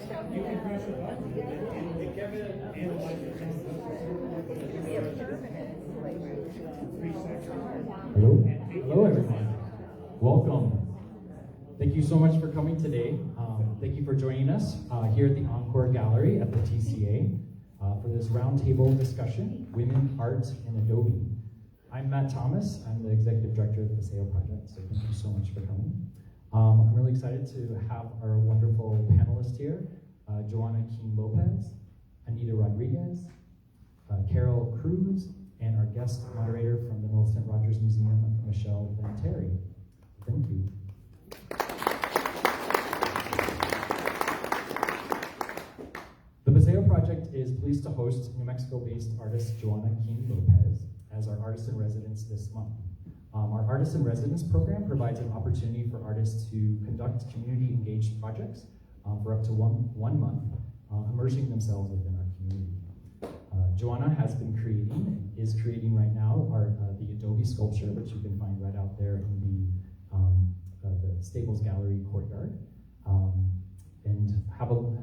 You can press a button and it kept it analyzing. Hello? Hello, everyone. Welcome. Thank you so much for coming today. Thank you for joining us here at the Encore Gallery at the TCA for this roundtable discussion, Women, Art, and Adobe. I'm Matt Thomas. I'm the Executive Director of the Paseo Project, so thank you so much for coming. I'm really excited to have our wonderful panelists here, Joanna Keane Lopez, Anita Rodriguez, Carole Cruz, and our guest moderator from the Millicent Rogers Museum, Michelle Lanteri. Thank you. The Paseo Project is pleased to host New Mexico-based artist Joanna Keane Lopez as our artist in residence this month. Our artist in residence program provides an opportunity for artists to conduct community-engaged projects for up to one month, immersing themselves within our community. Joanna has been creating, and is creating right now, the Adobe sculpture, which you can find right out there in the Staples Gallery courtyard.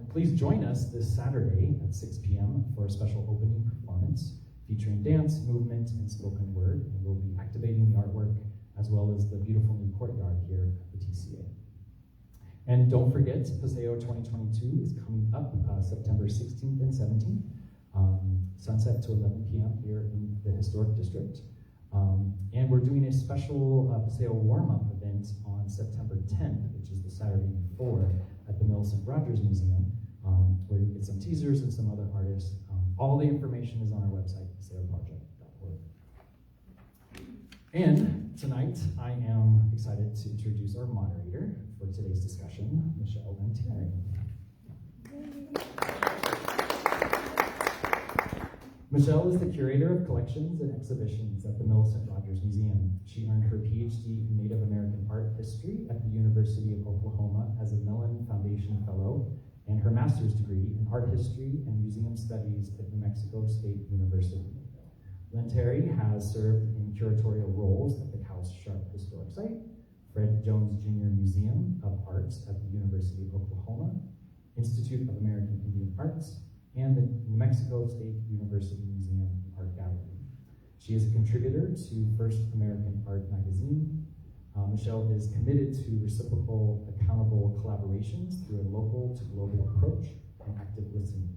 Please join us this Saturday at 6 p.m. for a special opening performance featuring dance, movement, and spoken word. And we'll be activating the artwork as well as the beautiful new courtyard here at the TCA. And don't forget, Paseo 2022 is coming up September 16th and 17th, sunset to 11 p.m. here in the Historic District. And we're doing a special Paseo warm-up event on September 10th, which is the Saturday before, at the Millicent Rogers Museum, where you get some teasers and some other artists. All the information is on our website, paseoproject.org. And tonight, I am excited to introduce our moderator for today's discussion, Michelle Lanteri. Michelle is the Curator of Collections and Exhibitions at the Millicent Rogers Museum. She earned her PhD in Native American Art History at the University of Oklahoma as a Mellon Foundation Fellow, and her master's degree in Art History and Museum Studies at New Mexico State University. Lanteri has served in curatorial roles at the House Sharp Historic Site, Fred Jones Jr. Museum of Arts at the University of Oklahoma, Institute of American Indian Arts, and the New Mexico State University Museum Art Gallery. She is a contributor to First American Art magazine. Michelle is committed to reciprocal, accountable collaborations through a local to global approach and active listening.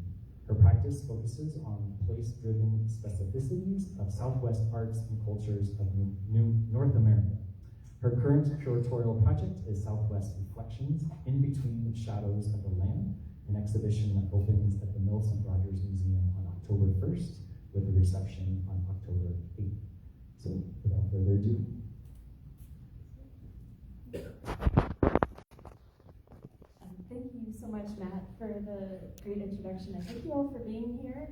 Her practice focuses on place-driven specificities of Southwest arts and cultures of North America. Her current curatorial project is Southwest Reflections, In Between the Shadows of the Land, an exhibition that opens at the Millicent Rogers Museum on October 1st with a reception on October 8th. So without further ado. Thank you so much, Matt, for the great introduction, and thank you all for being here.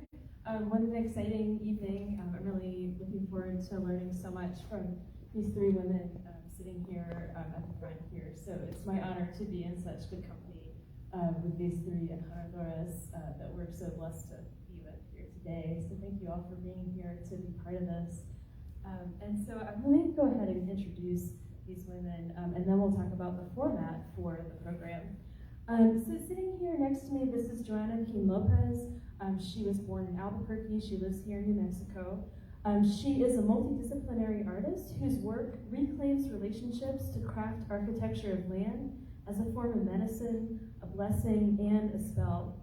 What an exciting evening. I'm really looking forward to learning so much from these three women sitting here at the front here. So it's my honor to be in such good company with these three encarnadoras that we're so blessed to be with here today. So thank you all for being here to be part of this. And so I'm going to go ahead and introduce these women, and then we'll talk about the format for the program. So sitting here next to me, this is Joanna Keane Lopez. She was born in Albuquerque. She lives here in New Mexico. She is a multidisciplinary artist whose work reclaims relationships to craft architecture of land as a form of medicine, a blessing, and a spell.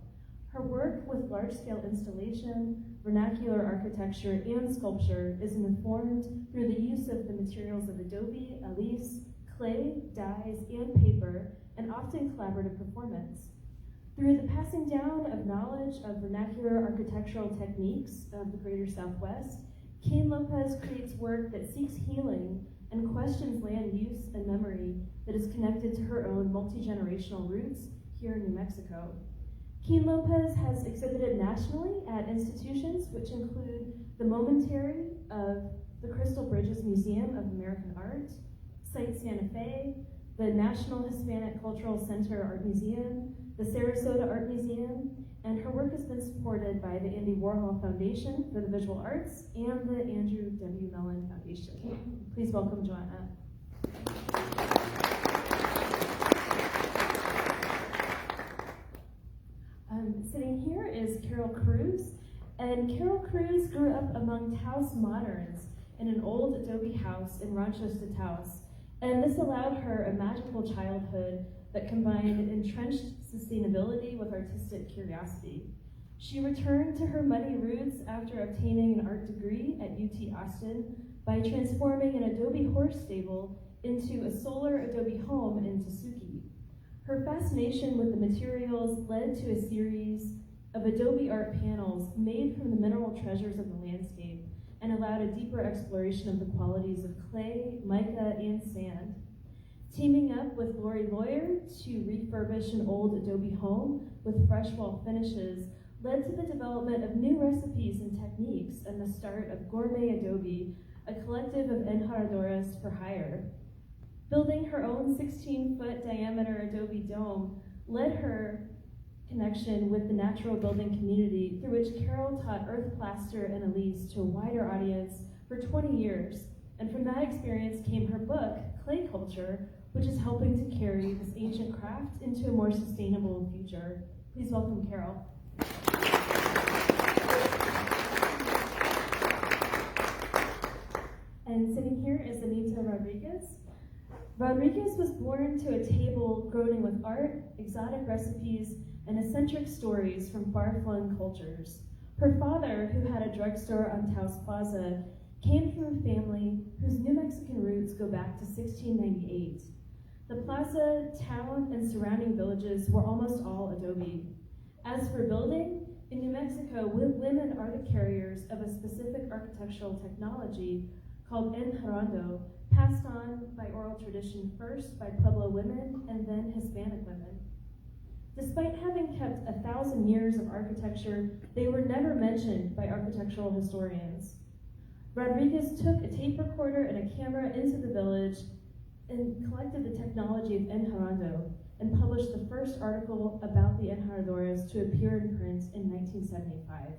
Her work with large-scale installation, vernacular architecture, and sculpture is informed through the use of the materials of Adobe, Alice, clay, dyes, and paper, and often collaborative performance. Through the passing down of knowledge of vernacular architectural techniques of the Greater Southwest, Keane Lopez creates work that seeks healing and questions land use and memory that is connected to her own multi-generational roots here in New Mexico. Keane Lopez has exhibited nationally at institutions which include the Momentary of the Crystal Bridges Museum of American Art, Site Santa Fe, the National Hispanic Cultural Center Art Museum, the Sarasota Art Museum, and her work has been supported by the Andy Warhol Foundation for the Visual Arts and the Andrew W. Mellon Foundation. Please welcome Joanna. sitting here is Carole Cruz, and Carole Cruz grew up among Taos moderns in an old Adobe house in Ranchos de Taos, and this allowed her a magical childhood that combined entrenched sustainability with artistic curiosity. She returned to her muddy roots after obtaining an art degree at UT Austin by transforming an Adobe horse stable into a solar Adobe home in Tasuki. Her fascination with the materials led to a series of Adobe art panels made from the mineral treasures of the landscape and allowed a deeper exploration of the qualities of clay, mica, and sand. Teaming up with Lori Lawyer to refurbish an old Adobe home with fresh wall finishes led to the development of new recipes and techniques and the start of Gourmet Adobe, a collective of enjaradoras for hire. Building her own 16-foot diameter Adobe dome led her connection with the natural building community, through which Carole taught earth plaster and Elise to a wider audience for 20 years. And from that experience came her book, Clay Culture, which is helping to carry this ancient craft into a more sustainable future. Please welcome Carole. And sitting here is Anita Rodriguez. Rodriguez was born to a table groaning with art, exotic recipes, and eccentric stories from far-flung cultures. Her father, who had a drugstore on Taos Plaza, came from a family whose New Mexican roots go back to 1698. The plaza, town, and surrounding villages were almost all Adobe. As for building, in New Mexico, women are the carriers of a specific architectural technology called enjarando, passed on by oral tradition first by Pueblo women and then Hispanic women. Despite having kept 1,000 years of architecture, they were never mentioned by architectural historians. Rodriguez took a tape recorder and a camera into the village and collected the technology of enjarando and published the first article about the enjaradoras to appear in print in 1975.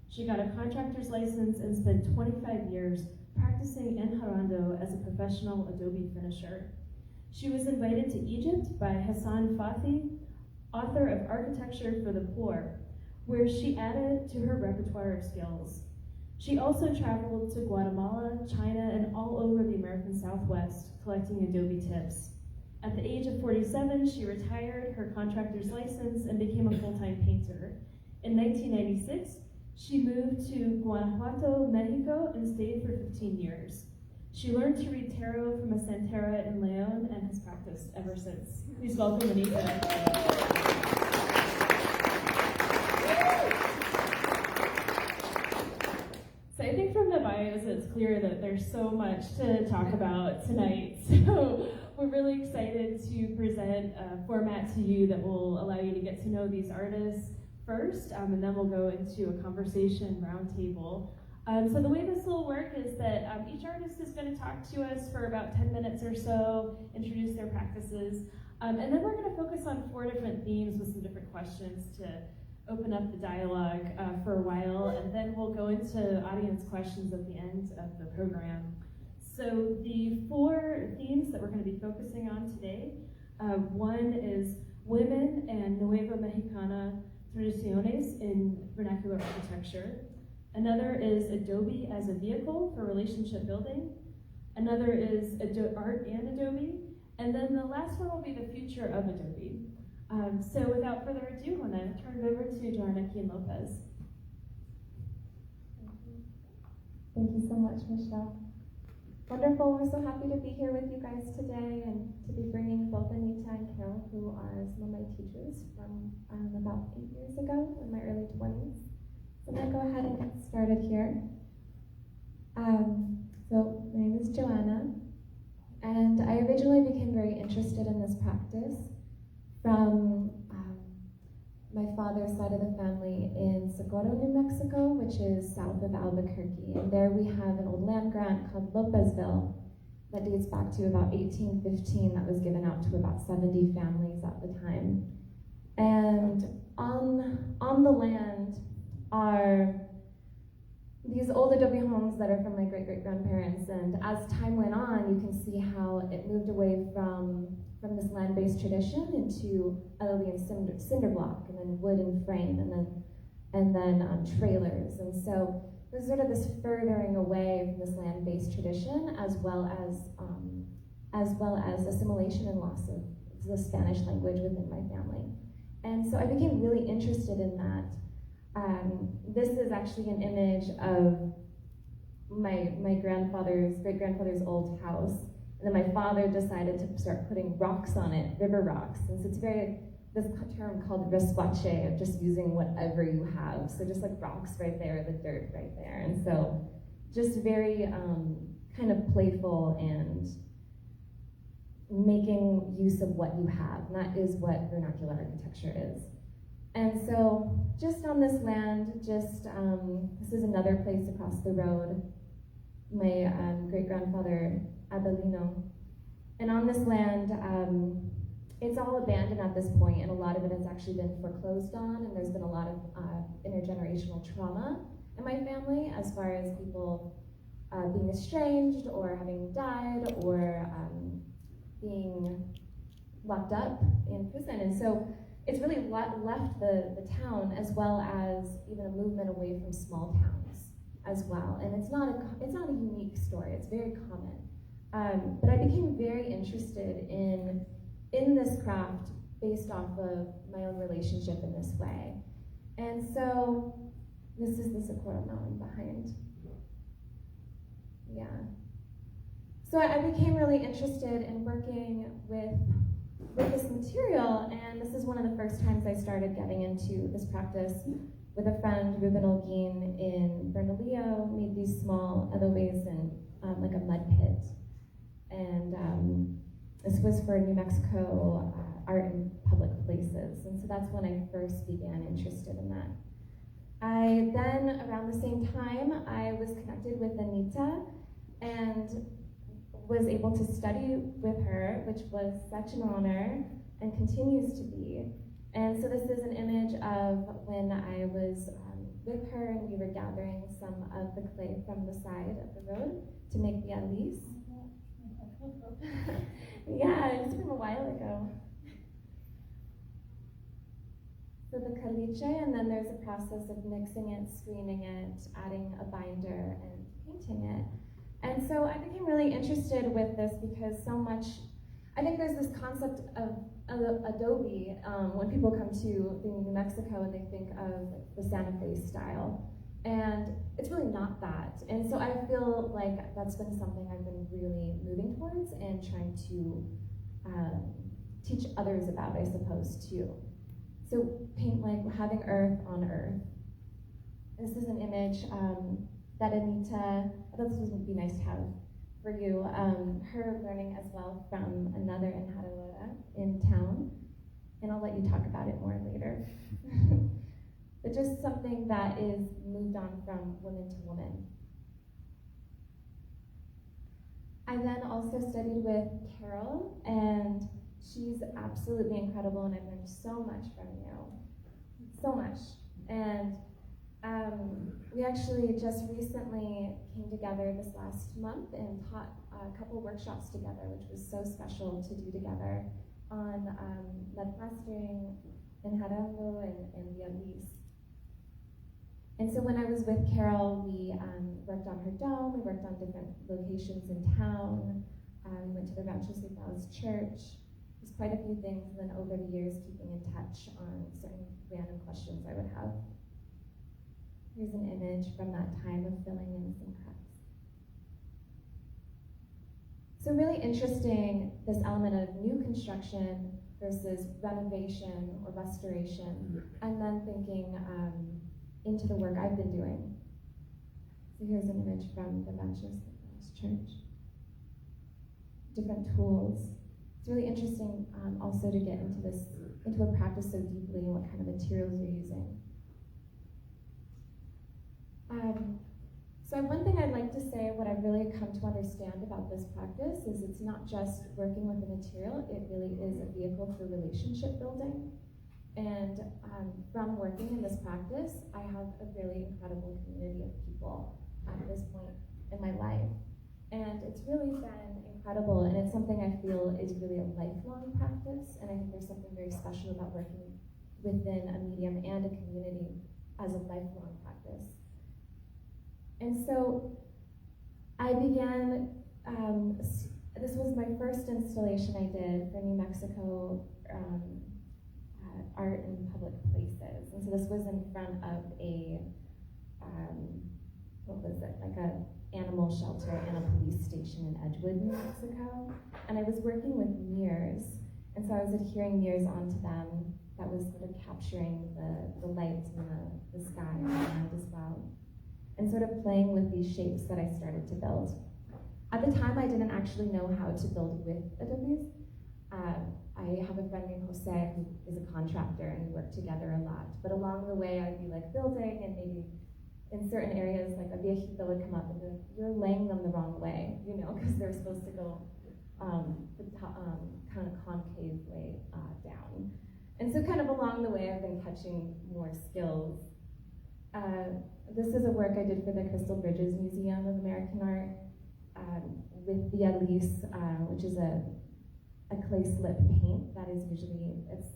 She got a contractor's license and spent 25 years practicing enjarando as a professional Adobe finisher. She was invited to Egypt by Hassan Fathi, author of Architecture for the Poor, where she added to her repertoire of skills. She also traveled to Guatemala, China, and all over the American Southwest, collecting Adobe tips. At the age of 47, she retired her contractor's license and became a full-time painter. In 1996, she moved to Guanajuato, Mexico, and stayed for 15 years. She learned to read tarot from a Santera in Leon and has practiced ever since. Please welcome Anita. So I think from the bios, it's clear that there's so much to talk about tonight. So we're really excited to present a format to you that will allow you to get to know these artists first, and then we'll go into a conversation roundtable. So the way this will work is that each artist is going to talk to us for about 10 minutes or so, introduce their practices, and then we're going to focus on 4 different themes with some different questions to open up the dialogue for a while, and then we'll go into audience questions at the end of the program. So the 4 themes that we're going to be focusing on today, one is women and Nueva Mexicana tradiciones in vernacular architecture. Another is Adobe as a vehicle for relationship building. Another is art and Adobe. And then the last one will be the future of Adobe. So without further ado, I'm going to turn it over to Joanna Keane Lopez. Thank you so much, Michelle. Wonderful, we're so happy to be here with you guys today and to be bringing both Anita and Carole, who are some of my teachers from about 8 years ago, in my early 20s. So I'm going to go ahead and get started here. So my name is Joanna, and I originally became very interested in this practice from my father's side of the family in Socorro, New Mexico, which is south of Albuquerque. And there we have an old land grant called Lopezville that dates back to about 1815 that was given out to about 70 families at the time. And on the land are these old Adobe homes that are from my great-great-grandparents. And as time went on, you can see how it moved away from from this land-based tradition into Adobe and cinder block, and then wood and frame, and then trailers. And so there's sort of this furthering away from this land-based tradition, as well as assimilation and loss of the Spanish language within my family. And so I became really interested in that. This is actually an image of my great-grandfather's old house. And then my father decided to start putting rocks on it, river rocks. And so it's this term called resquache, of just using whatever you have. So just like rocks right there, the dirt right there. And so just very kind of playful and making use of what you have. And that is what vernacular architecture is. And so just on this land, this is another place across the road, my great-grandfather Abelino. And on this land, it's all abandoned at this point, and a lot of it has actually been foreclosed on, and there's been a lot of intergenerational trauma in my family as far as people being estranged or having died or being locked up in prison. And so it's really left the town, as well as even a movement away from small towns as well. And it's not a unique story, it's very common. But I became very interested in this craft based off of my own relationship in this way. And so this is the Socorro Mountain behind. Yeah. So I became really interested in working with this material, and this is one of the first times I started getting into this practice with a friend, Ruben Olguin, in Bernalillo. Made these small adobes in like a mud pit. And this was for New Mexico art in public places. And so that's when I first began interested in that. I then, around the same time, I was connected with Anita and was able to study with her, which was such an honor and continues to be. And so this is an image of when I was with her and we were gathering some of the clay from the side of the road to make the alis. Yeah, it's from a while ago. So the caliche, and then there's a process of mixing it, screening it, adding a binder, and painting it. And so I became really interested with this because so much, I think there's this concept of Adobe. When people come to New Mexico, they think of the Santa Fe style. And it's really not that. And so I feel like that's been something I've been really moving towards and trying to teach others about, I suppose, too. So paint like having earth on earth. This is an image that Anita, I thought this would be nice to have for you, her learning as well from another inharadora in town. And I'll let you talk about it more later. But just something that is moved on from woman to woman. I then also studied with Carole, and she's absolutely incredible, and I've learned so much from you. So much. And we actually just recently came together this last month and taught a couple workshops together, which was so special to do together on mud plastering, enjarando, and the alis. And so when I was with Carole, we worked on her dome, we worked on different locations in town, we went to the Rancho Cifaos church. There's quite a few things, and then over the years keeping in touch on certain random questions I would have. Here's an image from that time of filling in some cracks. So really interesting, this element of new construction versus renovation or restoration, and then thinking into the work I've been doing. So here's an image from the Rancho Cifaos church. Different tools. It's really interesting also to get into a practice so deeply and what kind of materials you're using. So one thing I'd like to say, what I've really come to understand about this practice is it's not just working with the material, it really is a vehicle for relationship building. And from working in this practice, I have a really incredible community of people at this point in my life. And it's really been incredible, and it's something I feel is really a lifelong practice, and I think there's something very special about working within a medium and a community as a lifelong practice. And so I began, this was my first installation I did for New Mexico Art in Public Places. And so this was in front of a, what was it, like a animal shelter and a police station in Edgewood, New Mexico. And I was working with mirrors, and so I was adhering mirrors onto them that was sort of capturing the light in the sky around as well, and sort of playing with these shapes that I started to build. At the time, I didn't actually know how to build with Adobe. I have a friend named Jose who is a contractor, and we work together a lot. But along the way, I'd be like building, and maybe in certain areas, like a viejito would come up and be like, "You're laying them the wrong way," you know, because they're supposed to go kind of concave way down. And so kind of along the way, I've been catching more skills. This is a work I did for the Crystal Bridges Museum of American Art with the Alice, which is a clay slip paint that is usually, it's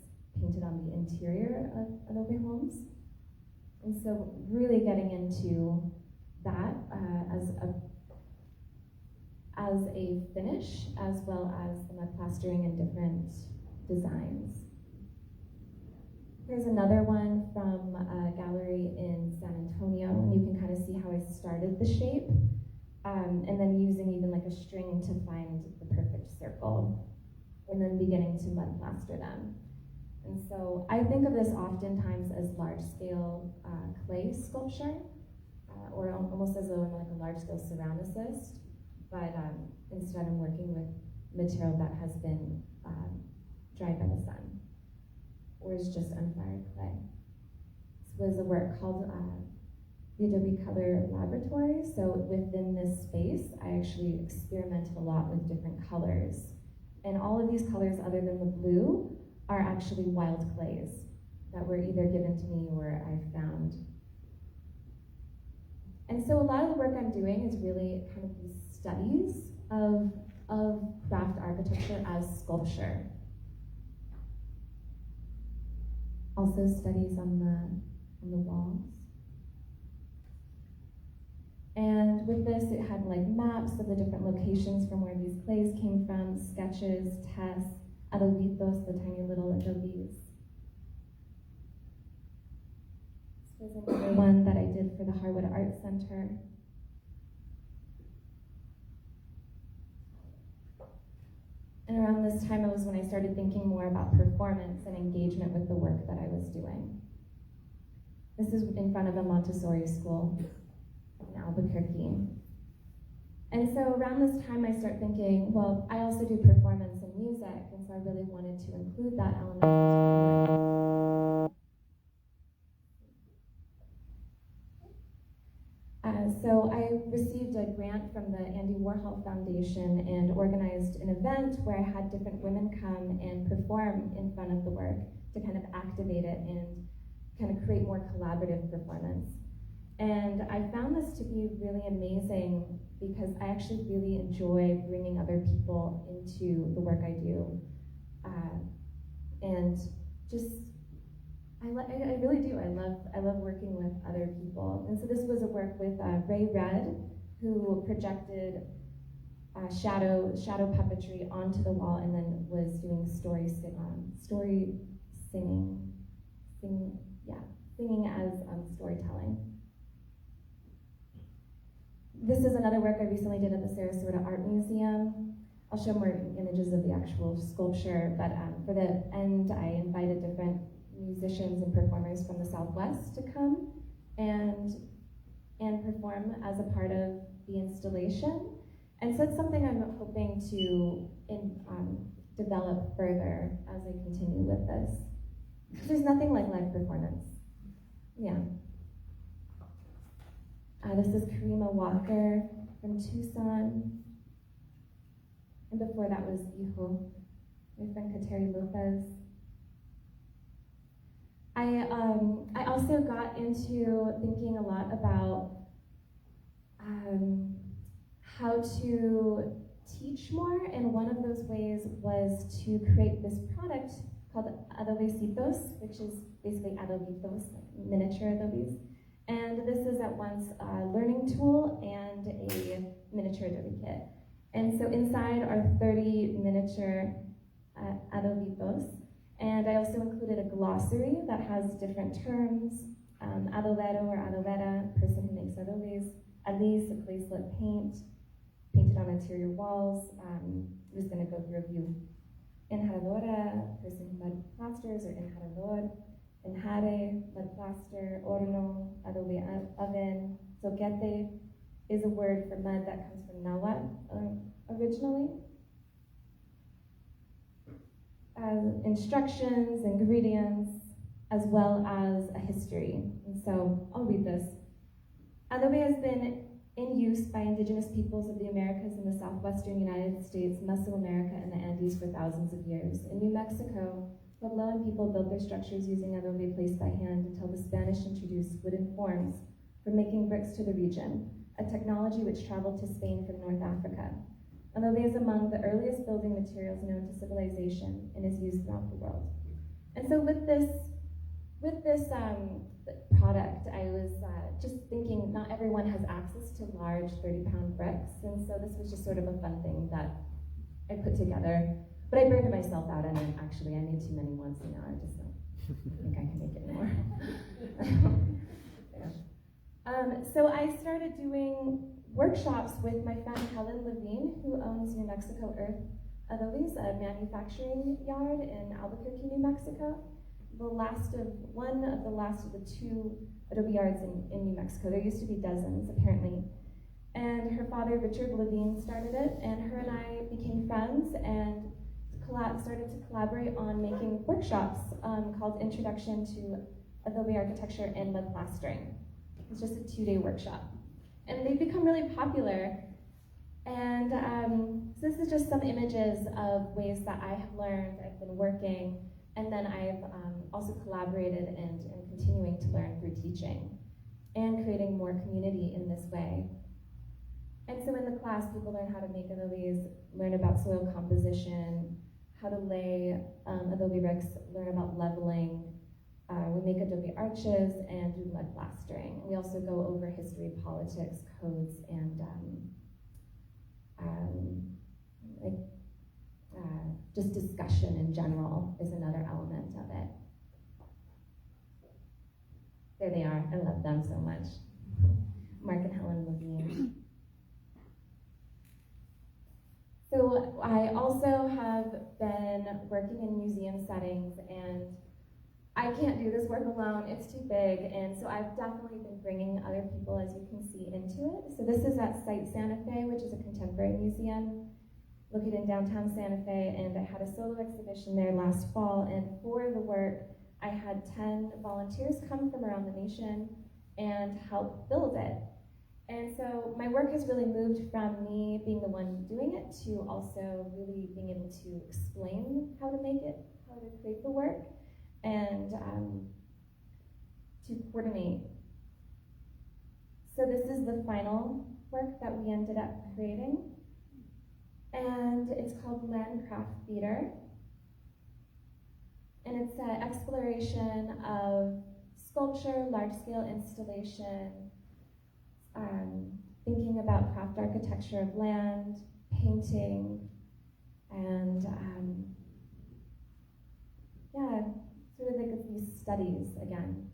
painted on the interior of Adobe homes. And so really getting into that as a finish, as well as the mud plastering and different designs. Here's another one from a gallery in San Antonio, and you can kind of see how I started the shape, and then using even like a string to find the perfect circle, and then beginning to mud plaster them. And so I think of this oftentimes as large-scale clay sculpture, or almost as though I'm like a large-scale ceramicist, but instead I'm working with material that has been dried by the sun, or is just unfired clay. This was a work called the Adobe Color Laboratory. So within this space, I actually experimented a lot with different colors. And all of these colors, other than the blue, are actually wild clays that were either given to me or I found. And so a lot of the work I'm doing is really kind of these studies of craft architecture as sculpture. Also studies on the walls. And with this, it had like maps of the different locations from where these clays came from, sketches, tests, adobitos, the tiny little adobes. This was another one that I did for the Harwood Art Center. And around this time, it was when I started thinking more about performance and engagement with the work that I was doing. This is in front of a Montessori school in Albuquerque. And so around this time, I start thinking, well, I also do performance and music, and so I really wanted to include that element into my work. So I received a grant from the Andy Warhol Foundation and organized an event where I had different women come and perform in front of the work to kind of activate it and kind of create more collaborative performance. And I found this to be really amazing because I actually really enjoy bringing other people into the work I do. And just, I really do. I love working with other people. And so this was a work with Ray Red, who projected shadow puppetry onto the wall and then was doing singing as storytelling. This is another work I recently did at the Sarasota Art Museum. I'll show more images of the actual sculpture, but for the end, I invited different musicians and performers from the Southwest to come and perform as a part of the installation. And so it's something I'm hoping to develop further as I continue with this. There's nothing like live performance. Yeah. This is Karima Walker from Tucson. And before that was Iho, my friend Lanteri Lopez. I also got into thinking a lot about how to teach more, and one of those ways was to create this product called Adobecitos, which is basically Adobitos, miniature Adobes. And this is at once a learning tool and a miniature Adobe kit. And so inside are 30 miniature Adobitos. And I also included a glossary that has different terms, adobero or adobera, person who makes adobes, alis, a clay slip paint, painted on interior walls. I'm just going to go through a few. Enjaradora, person who mud plasters, or enjarador. Enjare, mud plaster. Horno, adobe oven. Zoquete is a word for mud that comes from Nahuatl originally. Instructions, ingredients, as well as a history. And so I'll read this. Adobe has been in use by indigenous peoples of the Americas and the southwestern United States, Mesoamerica, and the Andes for thousands of years. In New Mexico, Puebloan people built their structures using adobe placed by hand until the Spanish introduced wooden forms for making bricks to the region, a technology which traveled to Spain from North Africa. Adobe is among the earliest building materials known to civilization and is used throughout the world. And so with this product, I was just thinking not everyone has access to large 30-pound bricks, and so this was just sort of a fun thing that I put together. But I burned myself out, and then actually I made too many once, and now I just don't think I can make it anymore. Yeah. So I started doing workshops with my friend Helen Levine, who owns New Mexico Earth Adobes, a manufacturing yard in Albuquerque, New Mexico. One of the last of the two Adobe yards in New Mexico. There used to be dozens, apparently. And her father, Richard Levine, started it, and her and I became friends and started to collaborate on making workshops called Introduction to Adobe Architecture and Mud Plastering. It's just a 2-day workshop. And they've become really popular. And so this is just some images of ways that I have learned, I've been working, and then I've also collaborated and continuing to learn through teaching and creating more community in this way. And so in the class, people learn how to make adobes, learn about soil composition, how to lay adobe bricks, learn about leveling. We make adobe arches and do mud plastering. We also go over history, politics, codes, and just discussion in general is another element of it. There they are. I love them so much. Mark and Helen Levine. So I also have been working in museum settings, and I can't do this work alone. It's too big, and so I've definitely been bringing other people, as you can see, into it. So this is at Site Santa Fe, which is a contemporary museum located in downtown Santa Fe, and I had a solo exhibition there last fall, and for the work, I had 10 volunteers come from around the nation and help build it. And so my work has really moved from me being the one doing it to also really being able to explain how to make it, how to create the work, and to coordinate. So this is the final work that we ended up creating. And it's called Landcraft Theater. And it's an exploration of sculpture, large-scale installation, thinking about craft architecture of land, painting, and sort of like these studies again.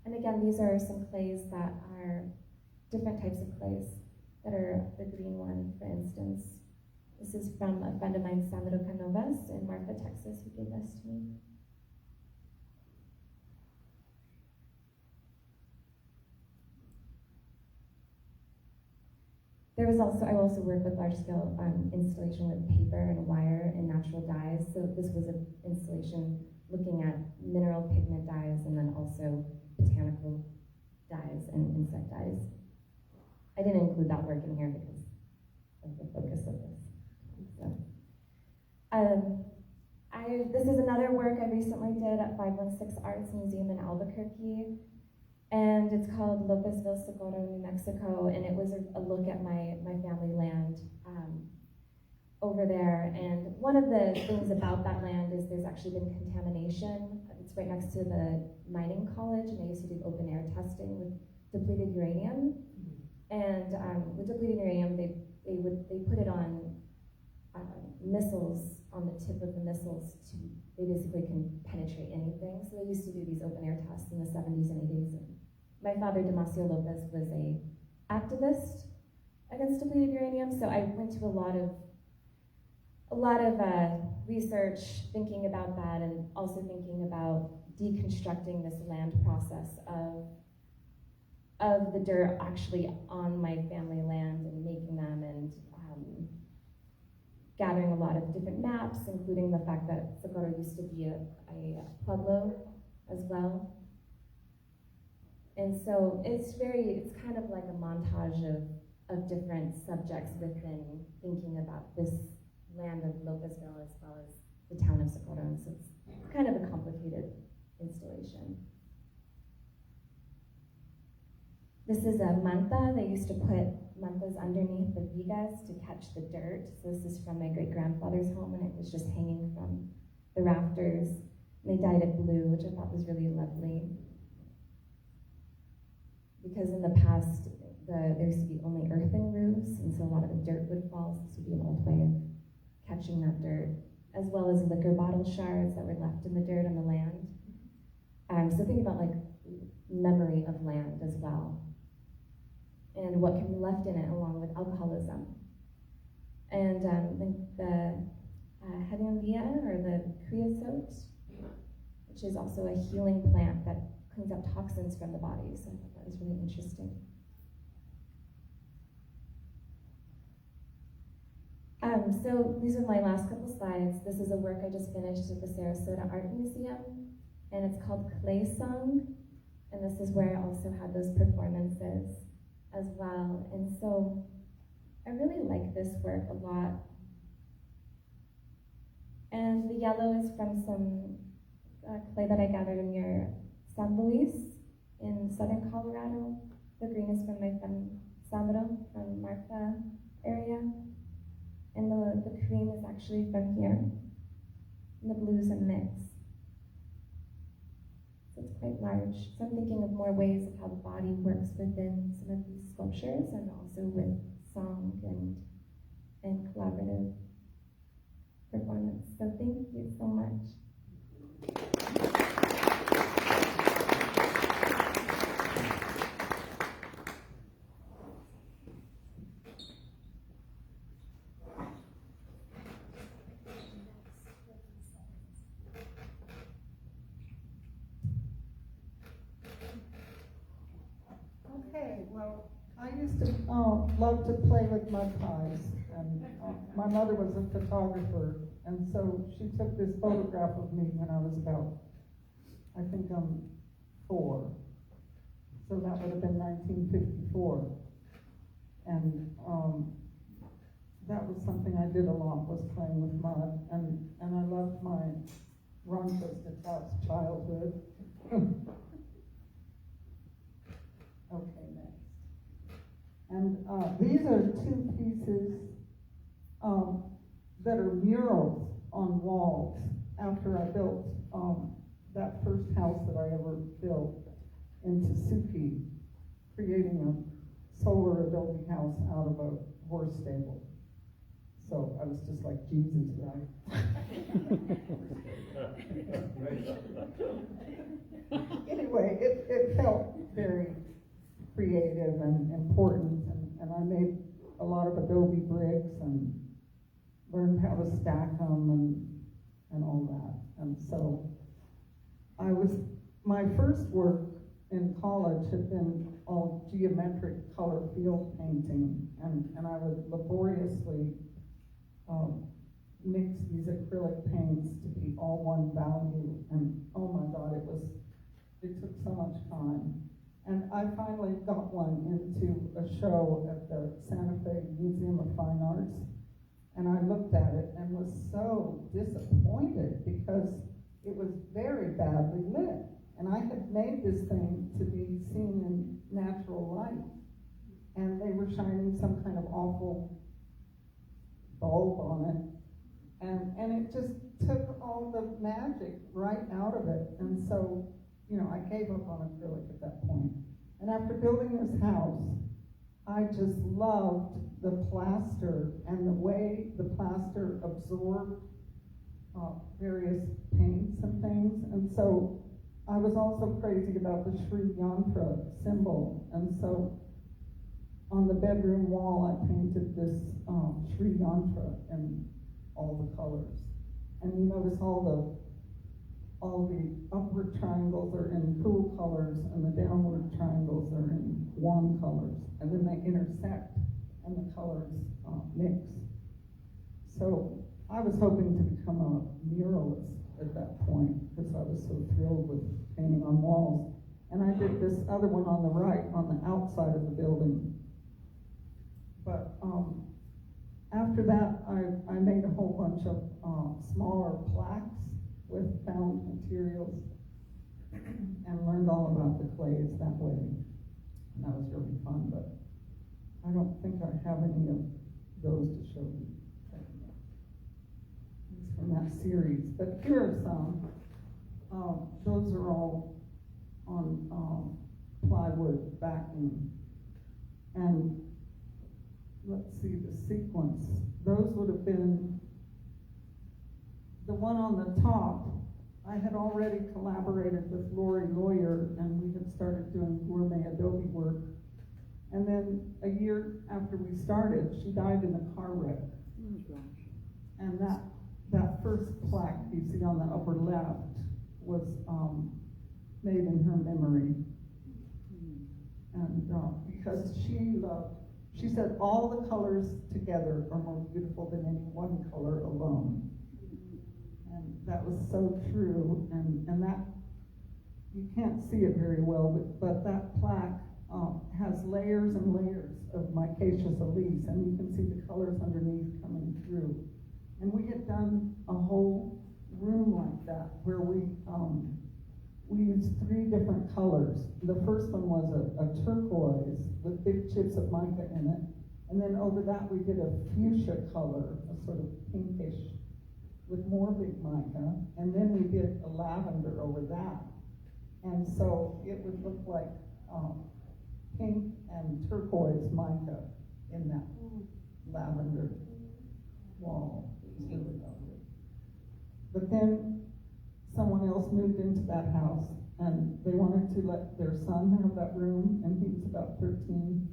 And again, these are some clays that are different types of clays that are the green one, for instance. This is from a friend of mine, Sandro Canovas in Marfa, Texas, who gave this to me. I also work with large-scale installation with paper and wire and natural dyes. So this was an installation looking at mineral pigment dyes and then also botanical dyes and insect dyes. I didn't include that work in here because of the focus of this. So, this is another work I recently did at 516 Arts Museum in Albuquerque. And it's called Lopezville, Socorro, New Mexico, and it was a look at my family land over there. And one of the things about that land is there's actually been contamination. It's right next to the mining college, and they used to do open air testing with depleted uranium. And with depleted uranium, they put it on missiles, on the tip of the missiles, they basically can penetrate anything. So they used to do these open air tests in the 70s and 80s. And my father, Damasio Lopez, was a activist against depleted uranium. So I went to a lot of research thinking about that, and also thinking about deconstructing this land process of the dirt actually on my family land, and making them, and gathering a lot of different maps, including the fact that Socorro used to be a pueblo as well. And so it's kind of like a montage of different subjects within thinking about this land of Lopezville as well as the town of Socorro. And so it's kind of a complicated installation. This is a manta. They used to put mantas underneath the vigas to catch the dirt. So this is from my great-grandfather's home, and it was just hanging from the rafters. They dyed it blue, which I thought was really lovely. Because in the past, there used to be only earthen roofs, and so a lot of the dirt would fall. So this would be an old way of catching that dirt, as well as liquor bottle shards that were left in the dirt on the land. So think about like memory of land as well, and what can be left in it, along with alcoholism. And the hediandia, or the creosote, which is also a healing plant that cleans up toxins from the body. So I thought that was really interesting. So these are my last couple slides. This is a work I just finished at the Sarasota Art Museum, and it's called Clay Song. And this is where I also had those performances as well. And so I really like this work a lot. And the yellow is from some clay that I gathered near San Luis in southern Colorado. The green is from my friend Sandro from Marfa area. And the cream is actually from here. And the blue is a mix. So it's quite large. So I'm thinking of more ways of how the body works within some of these sculptures, and also with song and collaborative performance. So thank you so much. Okay, well, I used to love to play with mud pies, and my mother was a photographer, and so she took this photograph of me when I was about, I think I'm 4, so that would have been 1954, and that was something I did a lot, was playing with mud, and I loved my Ron-Twisted-House childhood. Okay, next. And these are 2 pieces that are murals on walls after I built that first house that I ever built in Tsuki, creating a solar Adobe house out of a horse stable. So I was just like Jesus, right? Anyway, it felt very creative and important, and I made a lot of Adobe bricks and learned how to stack them and all that. And so my first work in college had been all geometric color field painting, and I would laboriously mix these acrylic paints to be all one value, and oh my God, it took so much time. And I finally got one into a show at the Santa Fe Museum of Fine Arts, and I looked at it and was so disappointed because it was very badly lit. And I had made this thing to be seen in natural light. And they were shining some kind of awful bulb on it. And it just took all the magic right out of it. And so, you know, I gave up on acrylic at that point. And after building this house, I just loved the plaster and the way the plaster absorbed various paints and things. And so I was also crazy about the Sri Yantra symbol. And so on the bedroom wall, I painted this Sri Yantra in all the colors. And you notice all the upward triangles are in cool colors, and the downward triangles are in warm colors. And then they intersect, and the colors mix. So I was hoping to become a muralist at that point, because I was so thrilled with painting on walls. And I did this other one on the right, on the outside of the building. But after that, I made a whole bunch of smaller plaques with found materials and learned all about the clays that way. And that was really fun, but I don't think I have any of those to show you. It's from that series. But here are some. Those are all on plywood backing. And let's see the sequence. Those would have been the one on the top. I had already collaborated with Lori Lawyer, and we had started doing gourmet Adobe work. And then a year after we started, she died in a car wreck. And that first plaque you see on the upper left was made in her memory. And because she said all the colors together are more beautiful than any one color alone. And that was so true, and that, you can't see it very well, but that plaque has layers and layers of micaceous elise, and you can see the colors underneath coming through. And we had done a whole room like that, where we used 3 different colors. The first one was a turquoise with big chips of mica in it, and then over that we did a fuchsia color, a sort of pinkish, with more big mica, and then we did a lavender over that. And so it would look like pink and turquoise mica in that lavender wall. It was really lovely. But then someone else moved into that house, and they wanted to let their son have that room, and he was about 13.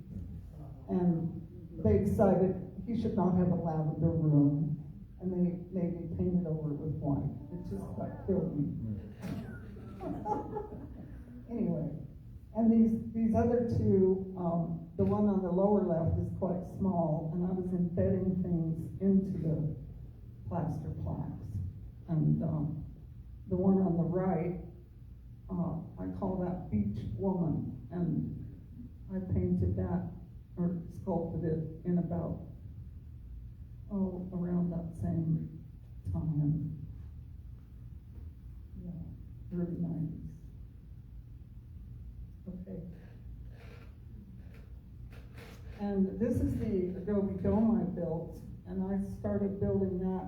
And they decided he should not have a lavender room, and they made me paint it over with white. It just about killed me. Anyway, and these other 2, the one on the lower left is quite small, and I was embedding things into the plaster plaques. And the one on the right, I call that Beach Woman, and I painted that, or sculpted it in about, around that same time. Yeah, early 90s. Okay. And this is the Adobe dome I built, and I started building that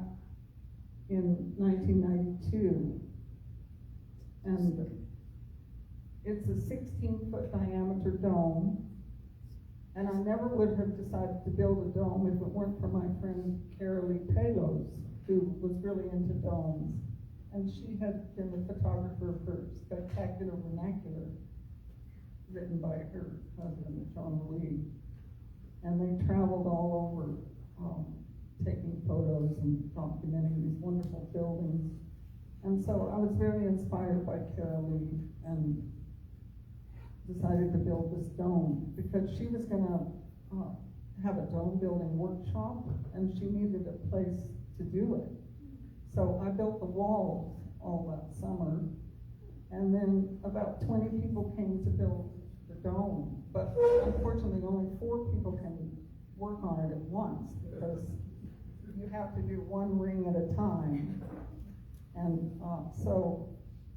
in 1992. And it's a 16-foot diameter dome, and I never would have decided to build a dome if it weren't for my friend Carole, who was really into domes. And she had been the photographer for Spectacular Vernacular, written by her husband, John Lee. And they traveled all over taking photos and documenting these wonderful buildings. And so I was very inspired by Carole and decided to build this dome, because she was going to have a dome building workshop, and she needed a place to do it. So I built the walls all that summer, and then about 20 people came to build the dome. But unfortunately, only 4 people can work on it at once, because you have to do one ring at a time. And so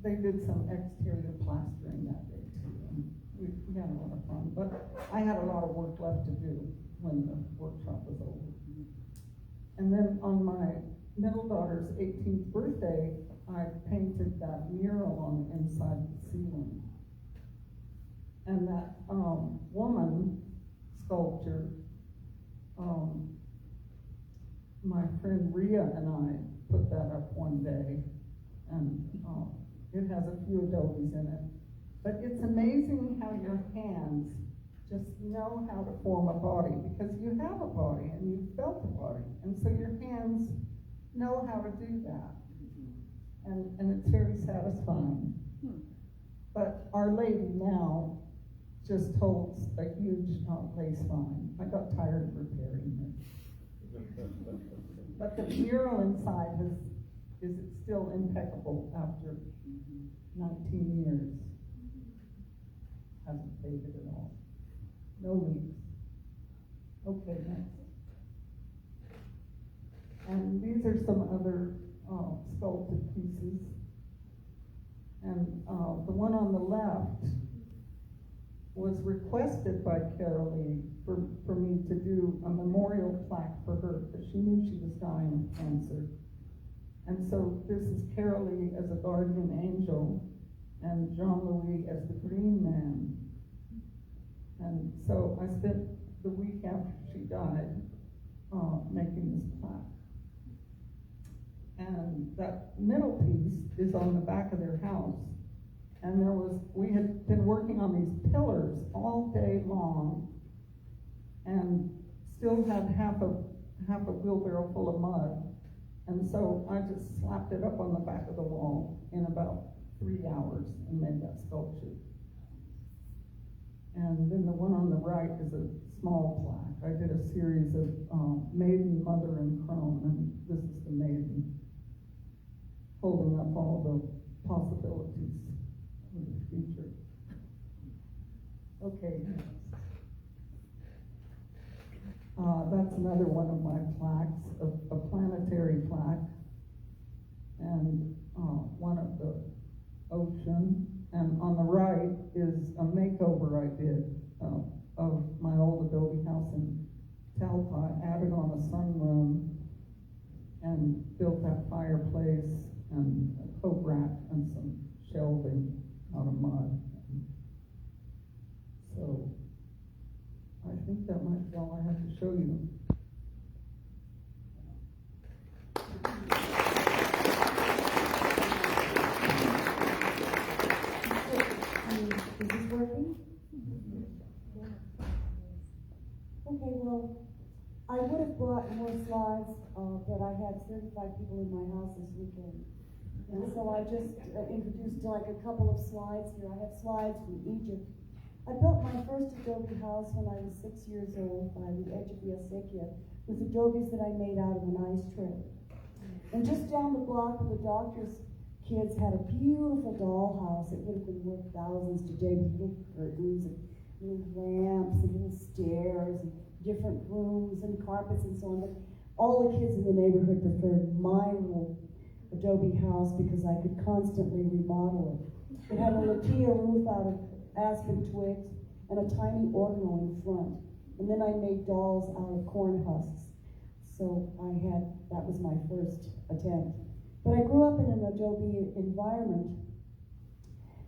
they did some exterior plastering that day too, and we had a lot of fun. But I had a lot of work left to do when the workshop was over. And then on my middle daughter's 18th birthday, I painted that mural on the inside of the ceiling. And that woman sculpture, my friend Rhea and I put that up one day, and it has a few Adobes in it. But it's amazing how your hands just know how to form a body, because you have a body and you've felt a body, and so your hands know how to do that. And it's very satisfying. But Our Lady now just holds a huge lace vine. I got tired of repairing it. But the mural inside is still impeccable after 19 years. Hasn't faded at all. No leaks. Okay, next. And these are some other sculpted pieces. And the one on the left was requested by Carole for me to do a memorial plaque for her, because she knew she was dying of cancer. And so this is Carole as a guardian angel, and Jean-Louis as the Green Man. And so I spent the week after she died making this plaque. And that middle piece is on the back of their house. And we had been working on these pillars all day long, and still had half a wheelbarrow full of mud. And so I just slapped it up on the back of the wall in about 3 hours and made that sculpture. And then the one on the right is a small plaque. I did a series of maiden, mother, and crone, and this is the maiden, holding up all the possibilities of the future. Okay. That's another one of my plaques, a planetary plaque, and one of the ocean. And on the right is a makeover I did of my old Adobe house in Talpi. Added on a sunroom and built that fireplace and a coat rack and some shelving out of mud. So I think that might be all I have to show you. Is this working? Okay, well, I would have brought more slides, but I had 35 people in my house this weekend. And so I just introduced like a couple of slides here. I have slides from Egypt. I built my first Adobe house when I was 6 years old by the edge of the Acequia with Adobes that I made out of an ice tray. And just down the block where the doctor's kids had a beautiful dollhouse. It would have been worth thousands today with little curtains and little lamps and little stairs and different rooms and carpets and so on. But all the kids in the neighborhood preferred my little Adobe house because I could constantly remodel it. It had a latia roof out of aspen twigs and a tiny organelle in front. And then I made dolls out of corn husks. So that was my first attempt. But I grew up in an Adobe environment,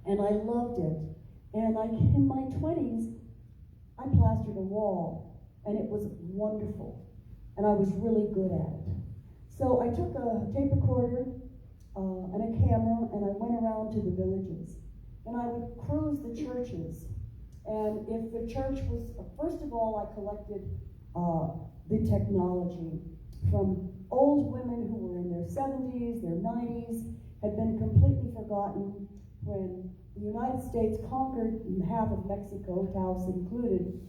and I loved it. And in my 20s, I plastered a wall, and it was wonderful. And I was really good at it. So I took a tape recorder and a camera, and I went around to the villages. And I would cruise the churches. And if the church was, first of all, I collected the technology from old women who were in their 70s, their 90s, had been completely forgotten when the United States conquered half of Mexico, Taos included.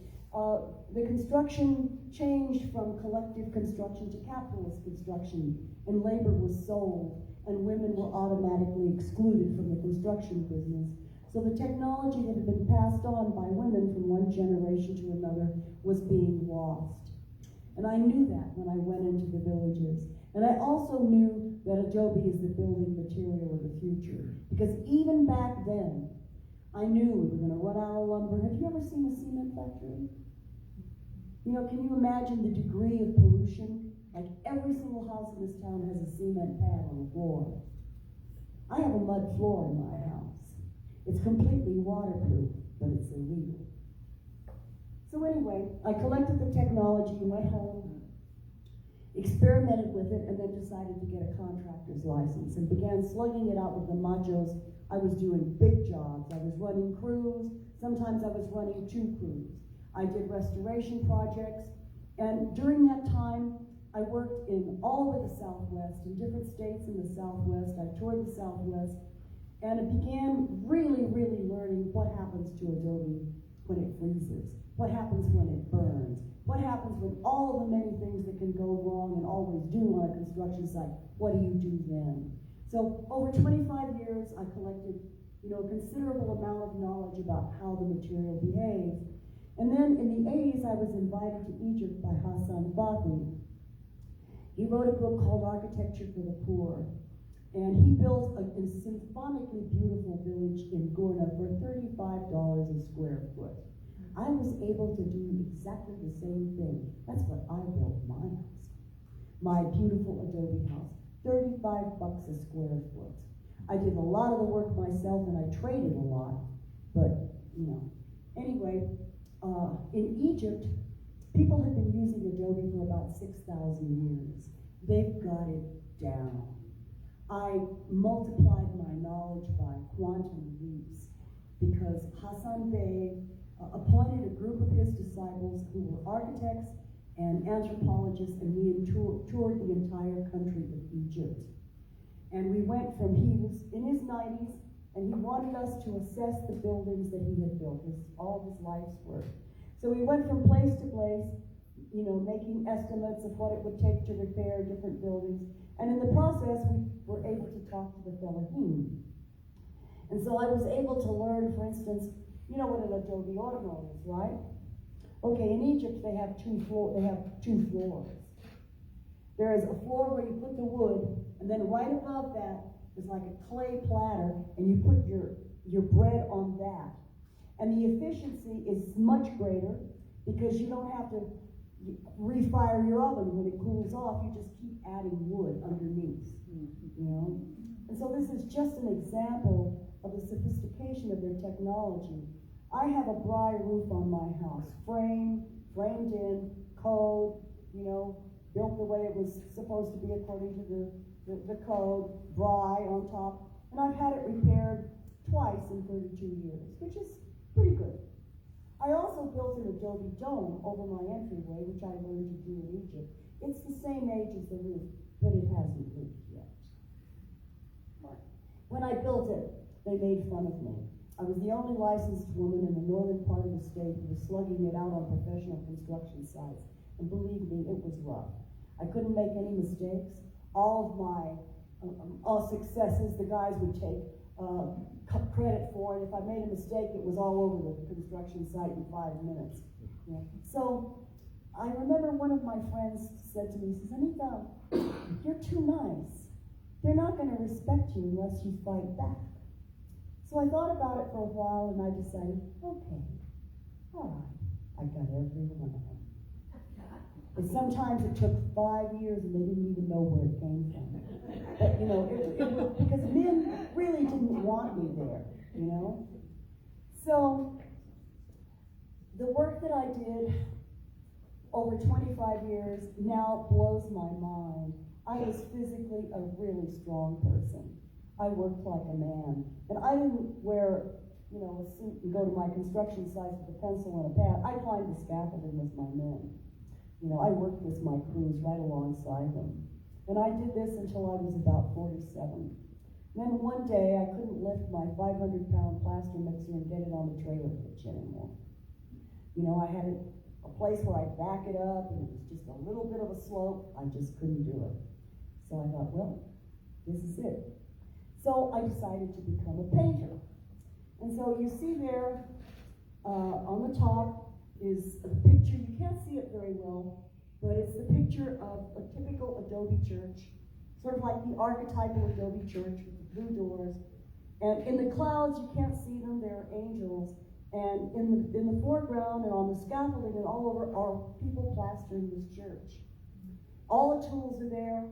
The construction changed from collective construction to capitalist construction, and labor was sold, and women were automatically excluded from the construction business. So the technology that had been passed on by women from one generation to another was being lost. And I knew that when I went into the villages. And I also knew that Adobe is the building material of the future. Because even back then, I knew we were going to run out of lumber. Have you ever seen a cement factory? You know, can you imagine the degree of pollution? Like every single house in this town has a cement pad on the floor. I have a mud floor in my house. It's completely waterproof, but it's illegal. So anyway, I collected the technology and went home, experimented with it, and then decided to get a contractor's license and began slugging it out with the machos. I was doing big jobs. I was running crews. Sometimes I was running 2 crews. I did restoration projects. And during that time, I worked in all over the Southwest, in different states in the Southwest. I toured the Southwest. And I began really, really learning what happens to Adobe when it freezes, what happens when it burns, what happens with all of the many things that can go wrong and always do on a construction site. What do you do then? So over 25 years, I collected, a considerable amount of knowledge about how the material behaves. And then in the 80s, I was invited to Egypt by Hassan Fathy. He wrote a book called Architecture for the Poor. And he built a symphonically beautiful village in Gourna for $35 a square foot. I was able to do exactly the same thing. That's what I built my house. My beautiful Adobe house. $35 a square foot. I did a lot of the work myself and I traded a lot. But, Anyway, in Egypt, people have been using Adobe for about 6,000 years. They've got it down. I multiplied my knowledge by quantum leaps because Hassan Bey appointed a group of his disciples who were architects and anthropologists, and we toured the entire country of Egypt. And we went he was in his 90s, and he wanted us to assess the buildings that he had built, all of his life's work. So we went from place to place, making estimates of what it would take to repair different buildings. And in the process, we were able to talk to the Fellaheen. And so I was able to learn, for instance, you know what an Adobe organelle is, right? Okay, in Egypt, they have two floors. There is a floor where you put the wood, and then right above that is like a clay platter, and you put your bread on that. And the efficiency is much greater because you don't have to refire your oven when it cools off. You just keep adding wood underneath, And so this is just an example of the sophistication of their technology. I have a Bry roof on my house, framed in, code, built the way it was supposed to be according to the code, Bry on top, and I've had it repaired twice in 32 years, which is pretty good. I also built an Adobe dome over my entryway, which I learned to do in Egypt. It's the same age as the roof, but it hasn't leaked yet. When I built it, they made fun of me. I was the only licensed woman in the northern part of the state who was slugging it out on professional construction sites. And believe me, it was rough. I couldn't make any mistakes. All of my successes, the guys would take credit for, and if I made a mistake, it was all over the construction site in 5 minutes. So I remember one of my friends said to me, he says, Anita, you're too nice. They're not going to respect you unless you fight back. So I thought about it for a while, and I decided, okay, all right, I got every one of them. And sometimes it took 5 years, and they didn't even know where it came from. But, because men really didn't want me there, So the work that I did over 25 years now blows my mind. I was physically a really strong person. I worked like a man. And I didn't wear, a suit and go to my construction site with a pencil and a pad. I climbed the scaffolding with my men. I worked with my crews right alongside them. And I did this until I was about 47. Then one day, I couldn't lift my 500-pound plaster mixer and get it on the trailer hitch anymore. I had a place where I'd back it up, and it was just a little bit of a slope. I just couldn't do it. So I thought, well, this is it. So I decided to become a painter. And so you see there, on the top is a picture. You can't see it very well, but it's the picture of a typical Adobe church, sort of like the archetypal Adobe church with the blue doors. And in the clouds, you can't see them, they're angels. And in the foreground and on the scaffolding and all over are people plastering this church. All the tools are there.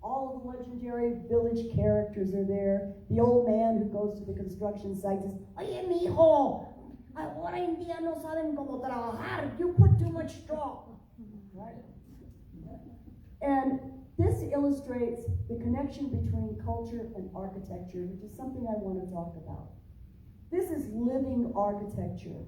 All of the legendary village characters are there. The old man who goes to the construction site says, "Oye, mijo, ahora en día no saben cómo trabajar. You put too much straw." Right? And this illustrates the connection between culture and architecture, which is something I want to talk about. This is living architecture.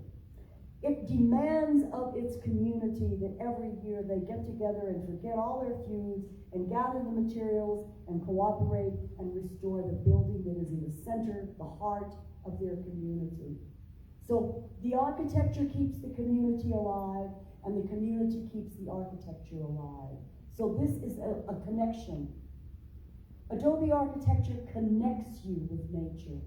It demands of its community that every year they get together and forget all their feuds and gather the materials and cooperate and restore the building that is in the center, the heart of their community. So the architecture keeps the community alive, and the community keeps the architecture alive. So this is a connection. Adobe architecture connects you with nature.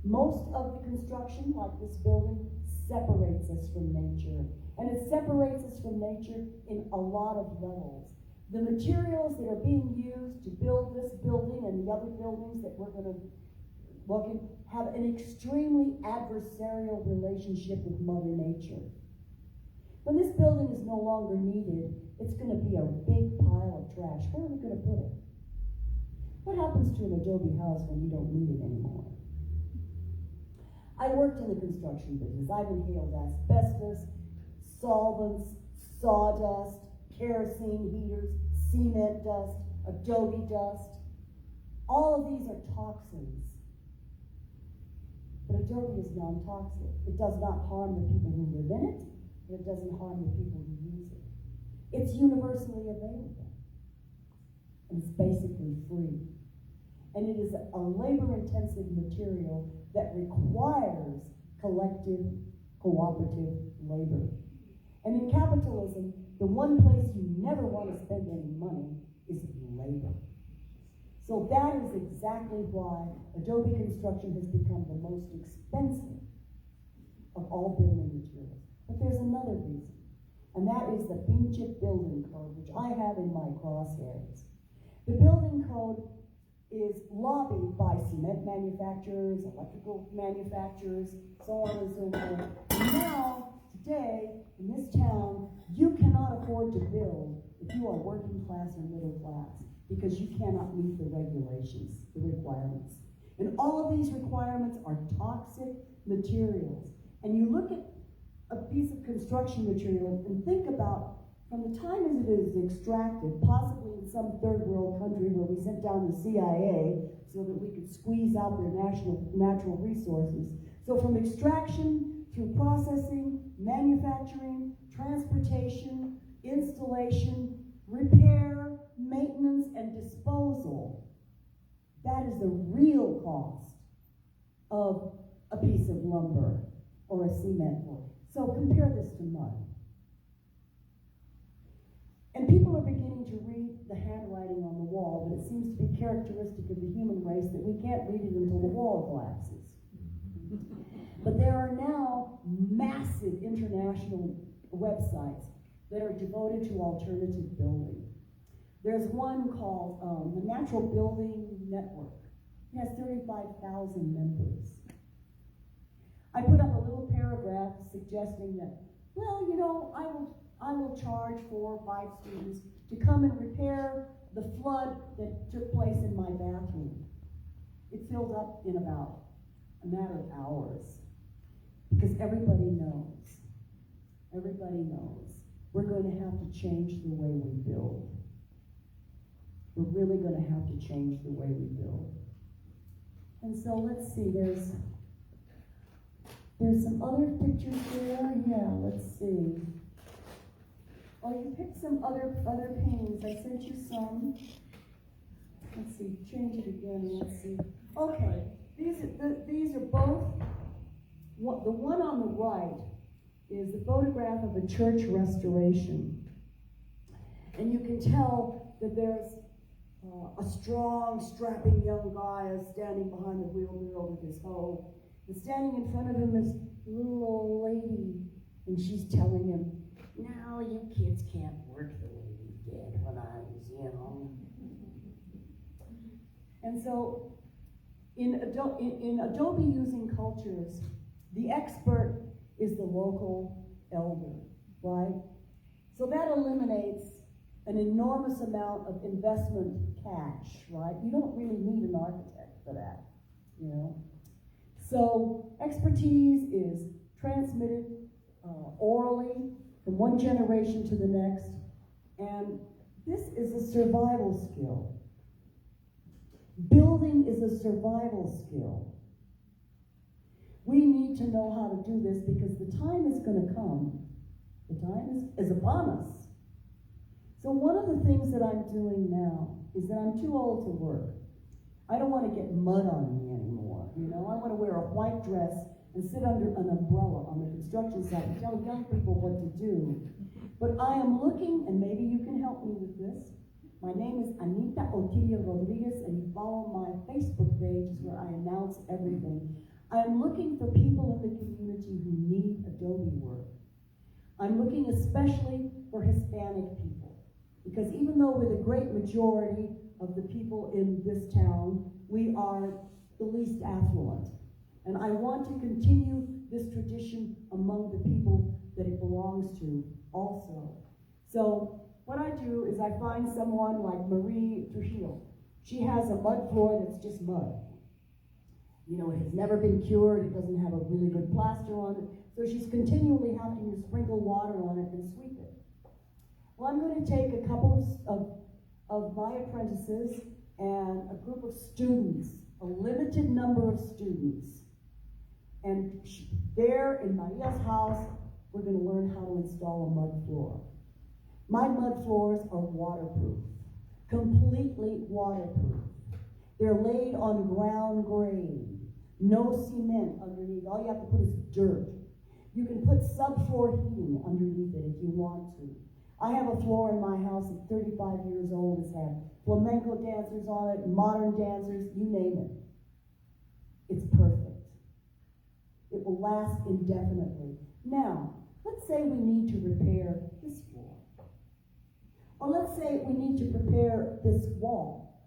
Most of the construction, like this building, separates us from nature. And it separates us from nature in a lot of levels. The materials that are being used to build this building and the other buildings that we're going to look at have an extremely adversarial relationship with Mother Nature. When this building is no longer needed, it's going to be a big pile of trash. Where are we going to put it? What happens to an Adobe house when you don't need it anymore? I worked in the construction business. I've inhaled asbestos, solvents, sawdust, kerosene heaters, cement dust, Adobe dust. All of these are toxins. But Adobe is non-toxic. It does not harm the people who live in it, and it doesn't harm the people who use it. It's universally available. And it's basically free. And it is a labor-intensive material that requires collective, cooperative labor. And in capitalism, the one place you never want to spend any money is labor. So that is exactly why Adobe construction has become the most expensive of all building materials. But there's another reason, and that is the pinche building code, which I have in my crosshairs. The building code is lobbied by cement manufacturers, electrical manufacturers, so on and so forth. And now, today, in this town, you cannot afford to build if you are working class or middle class, because you cannot meet the regulations, the requirements. And all of these requirements are toxic materials. And you look at a piece of construction material and think about, from the time as it is extracted, possibly in some third world country where we sent down the CIA so that we could squeeze out their natural resources. So from extraction through processing, manufacturing, transportation, installation, repair, maintenance, and disposal, that is the real cost of a piece of lumber or a cement work. So compare this to mud. And people are beginning to read the handwriting on the wall, but it seems to be characteristic of the human race that we can't read it until the wall collapses. But there are now massive international websites that are devoted to alternative building. There's one called the Natural Building Network. It has 35,000 members. I put up a little paragraph suggesting that, well, you know, I will charge 4 or 5 students to come and repair the flood that took place in my bathroom. It filled up in about a matter of hours, because everybody knows, we're going to have to change the way we build. We're really going to have to change the way we build. And so let's see, there's some other pictures there. Yeah, let's see. Oh, you picked some other paintings. I sent you some. Let's see, change it again. Let's see. Okay, these are both. The one on the right is the photograph of a church restoration, and you can tell that there's a strong, strapping young guy standing behind the wheelbarrow with his hoe, and standing in front of him is a little old lady, and she's telling him, "Now you kids can't work the way you know. And so, in Adobe using cultures, the expert is the local elder, right? So that eliminates an enormous amount of investment cash, right? You don't really need an architect for that, you know? So expertise is transmitted orally from one generation to the next, and this is a survival skill. Building is a survival skill. We need to know how to do this because the time is going to come. The time is upon us. So one of the things that I'm doing now is that I'm too old to work. I don't want to get mud on me anymore, you know? I want to wear a white dress and sit under an umbrella on the construction site and tell young people what to do. But I am looking, and maybe you can help me with this. My name is Anita Rodriguez, and you follow my Facebook page where I announce everything. I'm looking for people in the community who need Adobe work. I'm looking especially for Hispanic people, because even though we're the great majority of the people in this town, we are the least affluent. And I want to continue this tradition among the people that it belongs to also. So what I do is I find someone like Marie Trujillo. She has a mud floor that's just mud. You know, it has never been cured, it doesn't have a really good plaster on it, so she's continually having to sprinkle water on it and sweep it. Well, I'm going to take a couple of my apprentices and a group of students, a limited number of students, and there in Maria's house, we're going to learn how to install a mud floor. My mud floors are waterproof, completely waterproof. They're laid on ground grade, no cement underneath. All you have to put is dirt. You can put subfloor heating underneath it if you want to. I have a floor in my house that's 35 years old. It's had flamenco dancers on it, modern dancers, you name it. It's perfect. It will last indefinitely. Now, let's say we need to repair this floor. Or let's say we need to prepare this wall.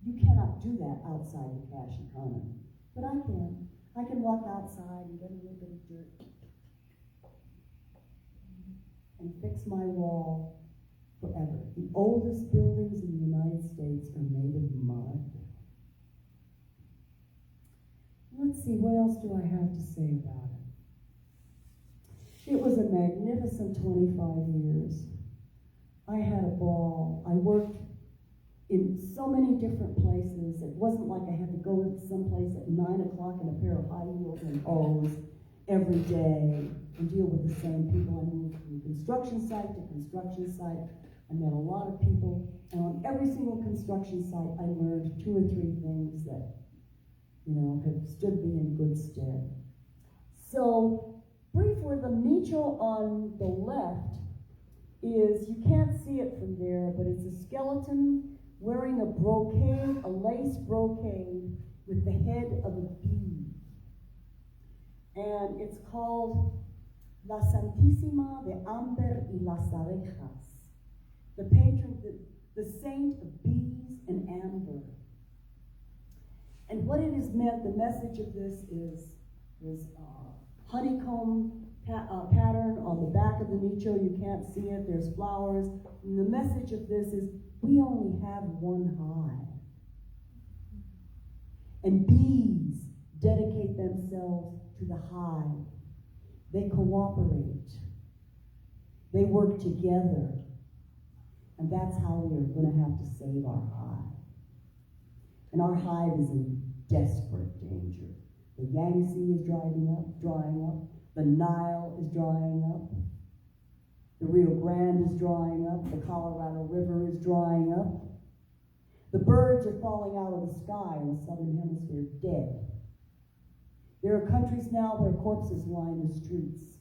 You cannot do that outside the cash economy. But I can. I can walk outside and get a little bit of dirt and fix my wall forever. The oldest buildings in the United States are made of mud. Let's see, what else do I have to say about it? It was a magnificent 25 years. I had a ball. I worked in so many different places. It wasn't like I had to go someplace at 9 o'clock in a pair of high heels and O's every day and deal with the same people. I moved from construction site to construction site. I met a lot of people, and on every single construction site, I learned 2 or 3 things that, you know, have stood me in good stead. So, briefly, the nicho on the left is, you can't see it from there, but it's a skeleton wearing a brocade, a lace brocade with the head of a bee. And it's called La Santísima de Amber y las Abejas, the patron, the saint of bees and amber. And what it is meant, the message of this is honeycomb pattern on the back of the nicho. You can't see it, there's flowers. And the message of this is, we only have one hive. And bees dedicate themselves to the hive. They cooperate. They work together. And that's how we are going to have to save our hive. And our hive is in desperate danger. The Yangtze is drying up. The Nile is drying up. The Rio Grande is drying up. The Colorado River is drying up. The birds are falling out of the sky in the southern hemisphere dead. There are countries now where corpses line the streets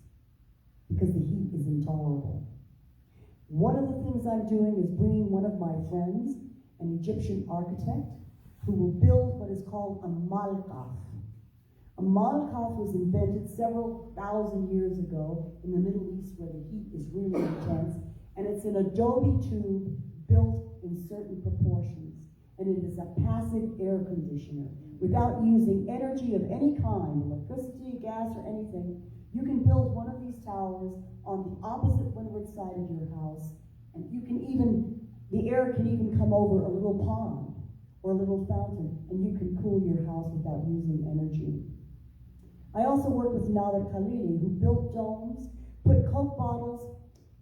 because the heat is intolerable. One of the things I'm doing is bringing one of my friends, an Egyptian architect, who will build what is called a malkaf. A malkaf was invented several thousand years ago in the Middle East where the heat is really intense, and it's an Adobe tube built in certain proportions, and it is a passive air conditioner. Without using energy of any kind, electricity, gas, or anything, you can build one of these towers on the opposite windward side of your house, and you can even, the air can even come over a little pond or a little fountain, and you can cool your house without using energy. I also worked with Lanteri, who built domes, put Coke bottles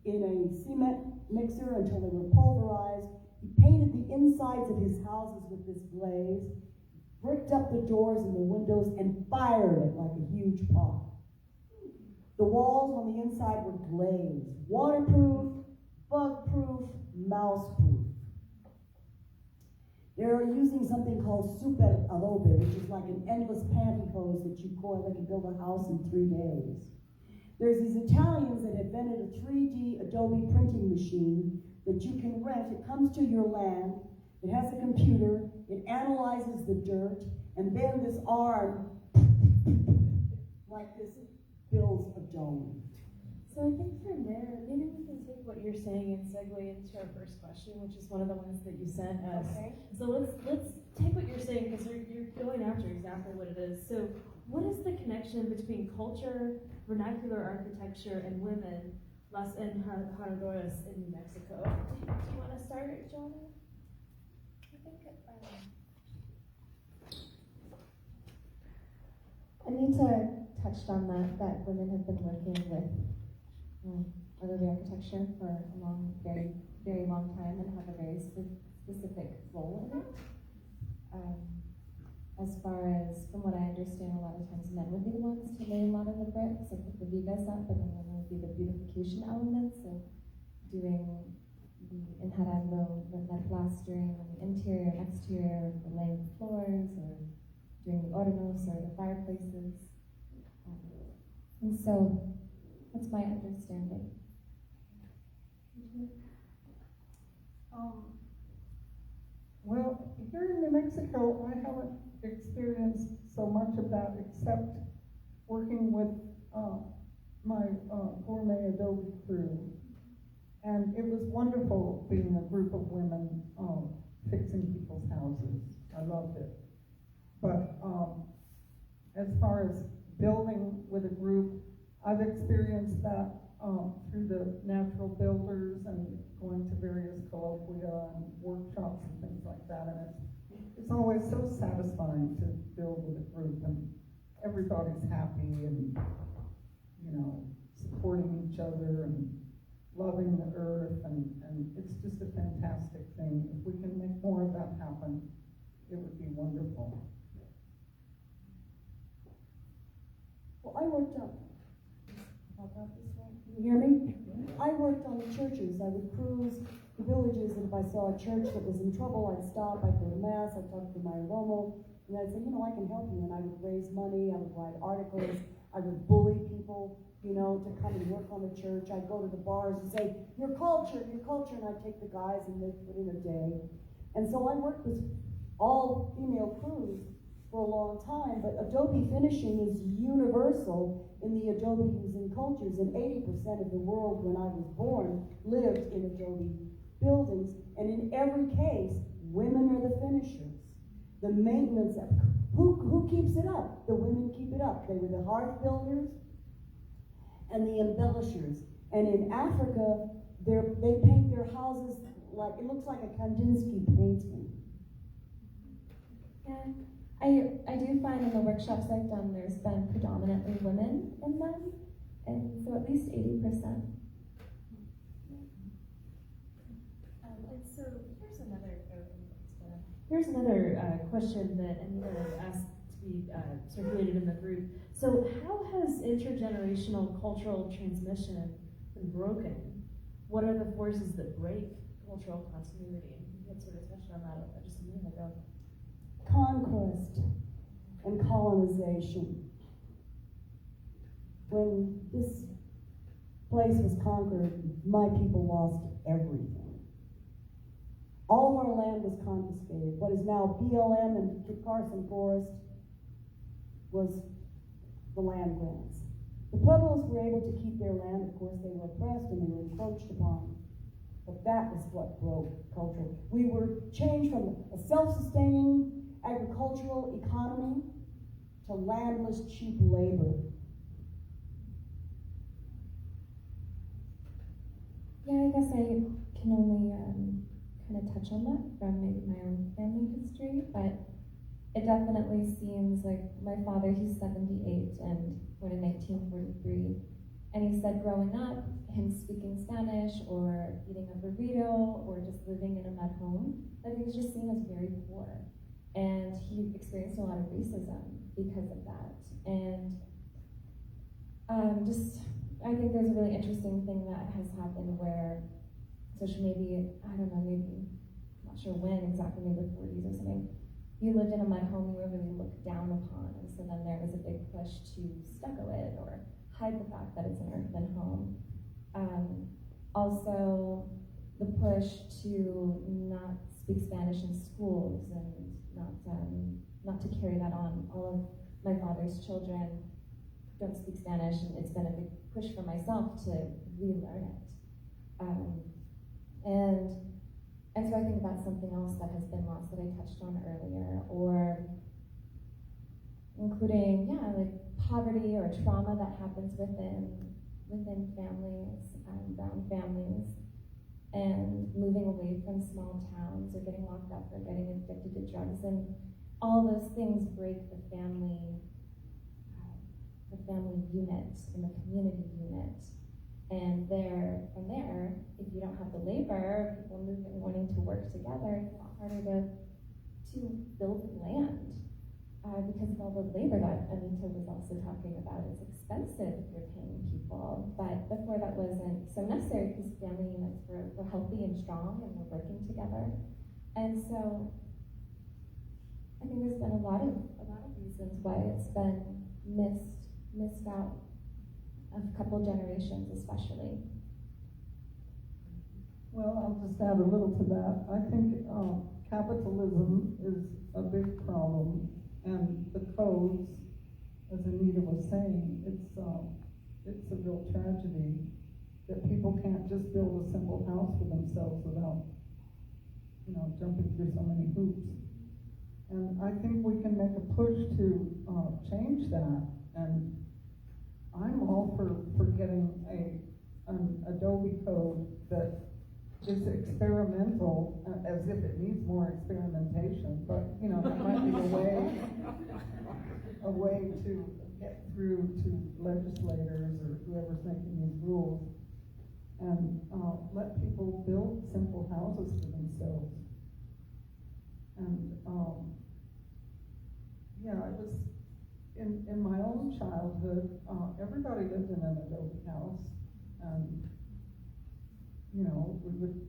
in a cement mixer until they were pulverized. He painted the insides of his houses with this glaze, bricked up the doors and the windows, and fired it like a huge pot. The walls on the inside were glazed, waterproof, bug-proof, mouse-proof. They're using something called super Adobe, which is like an endless pantyhose that you coil that can build a house in 3 days. There's these Italians that invented a 3D Adobe printing machine that you can rent. It comes to your land, it has a computer, it analyzes the dirt, and then this arm, like this, builds a dome. So I think from there, maybe we can take what you're saying and segue into our first question, which is one of the ones that you sent us. Okay. So let's take what you're saying, because you're going after exactly what it is. So what is the connection between culture, vernacular architecture, and women, Las Enjarradoras in New Mexico? Do you want to start, Joanna? I think Anita touched on that women have been working with Adobe architecture for a very, very long time and have a very specific role in it. As far as, from what I understand, a lot of times men would be the ones to lay a lot of the bricks and put the vigas up, and then women would be the beautification elements of doing the enjarando, the plastering on the interior and exterior, the laying floors, or doing the hornos or the fireplaces. And so that's my understanding. Well, here in New Mexico, I haven't experienced so much of that except working with my gourmet Adobe crew. And it was wonderful being a group of women fixing people's houses. I loved it. But as far as building with a group, I've experienced that through the natural builders and going to various colloquia and workshops and things like that. And it's always so satisfying to build with a group, and everybody's happy and, supporting each other and loving the earth, and it's just a fantastic thing. If we can make more of that happen, it would be wonderful. Well, I worked on, how about this one? Can you hear me? I worked on the churches. I would cruise the villages, and if I saw a church that was in trouble, I'd stop, I'd go to mass, I'd talk to my Romo, and I'd say, I can help you, and I would raise money, I would write articles, I would bully people, to come and work on the church. I'd go to the bars and say, your culture, and I'd take the guys and they'd put in a day. And so I worked with all female crews for a long time, but Adobe finishing is universal in the Adobe using cultures, and 80% of the world when I was born lived in Adobe buildings, and in every case, women are the finishers. The maintenance, who keeps it up? The women keep it up. They were the hearth builders and the embellishers. And in Africa, they paint their houses like, it looks like a Kandinsky painting. Yeah, I do find in the workshops I've done, there's been predominantly women in them, and so at least 80%. And so here's another question that Anita asked to be circulated in the group. So how has intergenerational cultural transmission been broken? What are the forces that break cultural continuity? You had sort of touched on that just a minute ago. Conquest and colonization. When this place was conquered, my people lost everything. All of our land was confiscated. What is now BLM and Kit Carson Forest was the land grants. The Pueblos were able to keep their land. Of course, they were oppressed and they were encroached upon. But that is what broke cultural. We were changed from a self-sustaining agricultural economy to landless, cheap labor. Yeah, I guess I can only kind of touch on that from maybe my own family history, but it definitely seems like my father, he's 78 and born in 1943, and he said growing up, him speaking Spanish or eating a burrito or just living in a mud home, that he was just seen as very poor. And he experienced a lot of racism because of that. And I think there's a really interesting thing that has happened where, especially maybe, I don't know, maybe, I'm not sure when exactly, maybe the 40s or something, you lived in a mud home, you were really looked down upon, and so then there was a big push to stucco it or hide the fact that it's an earthen home. Also, the push to not speak Spanish in schools and not to carry that on. All of my father's children don't speak Spanish, and it's been a big push for myself to relearn it. And so I think that's something else that has been lost that I touched on earlier, or including, like poverty or trauma that happens within families, brown families, and moving away from small towns or getting locked up or getting addicted to drugs, and all those things break the family unit and the community unit. And from there, if you don't have the labor, people moving, wanting to work together, it's a lot harder to build land because of all the labor that Anita was also talking about. It's expensive if you're paying people, but before that wasn't so necessary because family units were healthy and strong and were working together. And so I think there's been a lot of reasons why it's been missed out. A couple generations especially. Well, I'll just add a little to that. I think capitalism is a big problem, and the codes, as Anita was saying, it's a real tragedy that people can't just build a simple house for themselves without, jumping through so many hoops. And I think we can make a push to change that. And I'm all for getting an Adobe code that is experimental, as if it needs more experimentation, but that might be a way to get through to legislators or whoever's making these rules, and let people build simple houses for themselves. And it was in my own childhood, everybody lived in an Adobe house, and we would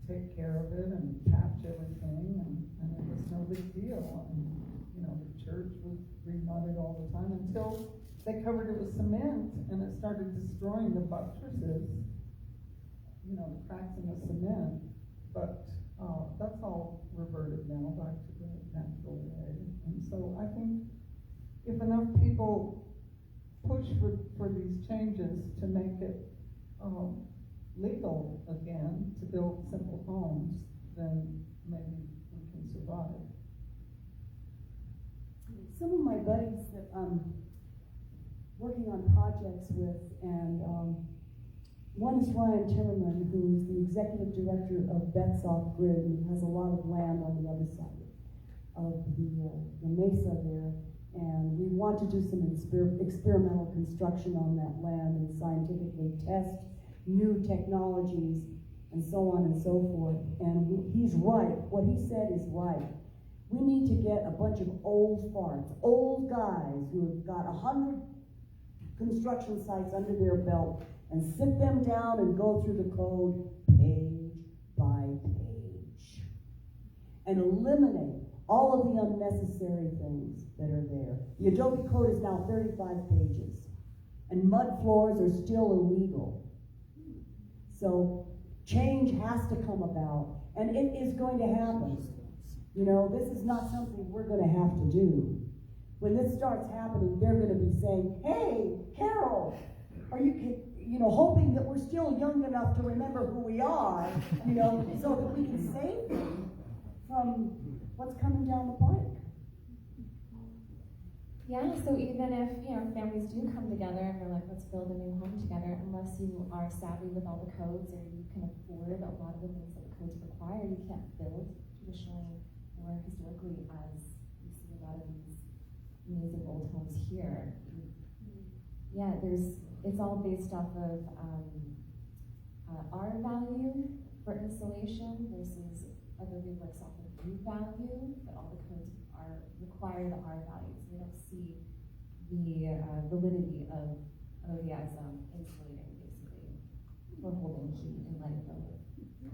take care of it and patch everything, and it was no big deal. And the church was remodeled all the time until they covered it with cement, and it started destroying the buttresses, the cracks in the cement. But that's all reverted now back to the natural way. And so I think if enough people push for these changes to make it legal again to build simple homes, then maybe we can survive. Some of my buddies that I'm working on projects with, and one is Ryan Timmerman, who is the executive director of Bets Off Grid, and has a lot of land on the other side of the mesa there. And we want to do some experimental construction on that land and scientifically test new technologies and so on and so forth. And he's right. What he said is right. We need to get a bunch of old farts, old guys who have got 100 construction sites under their belt, and sit them down and go through the code page by page and eliminate all of the unnecessary things that are there. The Adobe code is now 35 pages, and mud floors are still illegal. So change has to come about, and it is going to happen. This is not something we're going to have to do. When this starts happening, they're going to be saying, "Hey, Carole, are you hoping that we're still young enough to remember who we are, so that we can save them from what's coming down the pike? Yeah, so even if, families do come together and they're like, let's build a new home together, unless you are savvy with all the codes or you can afford a lot of the things that the codes require, you can't build traditionally or historically as you see a lot of these amazing old homes here. Yeah, it's all based off of R value for installation versus Adobe works off of U value, but all the codes require the R values. They don't see the validity of Adobe as insulating, basically, for holding heat and letting go of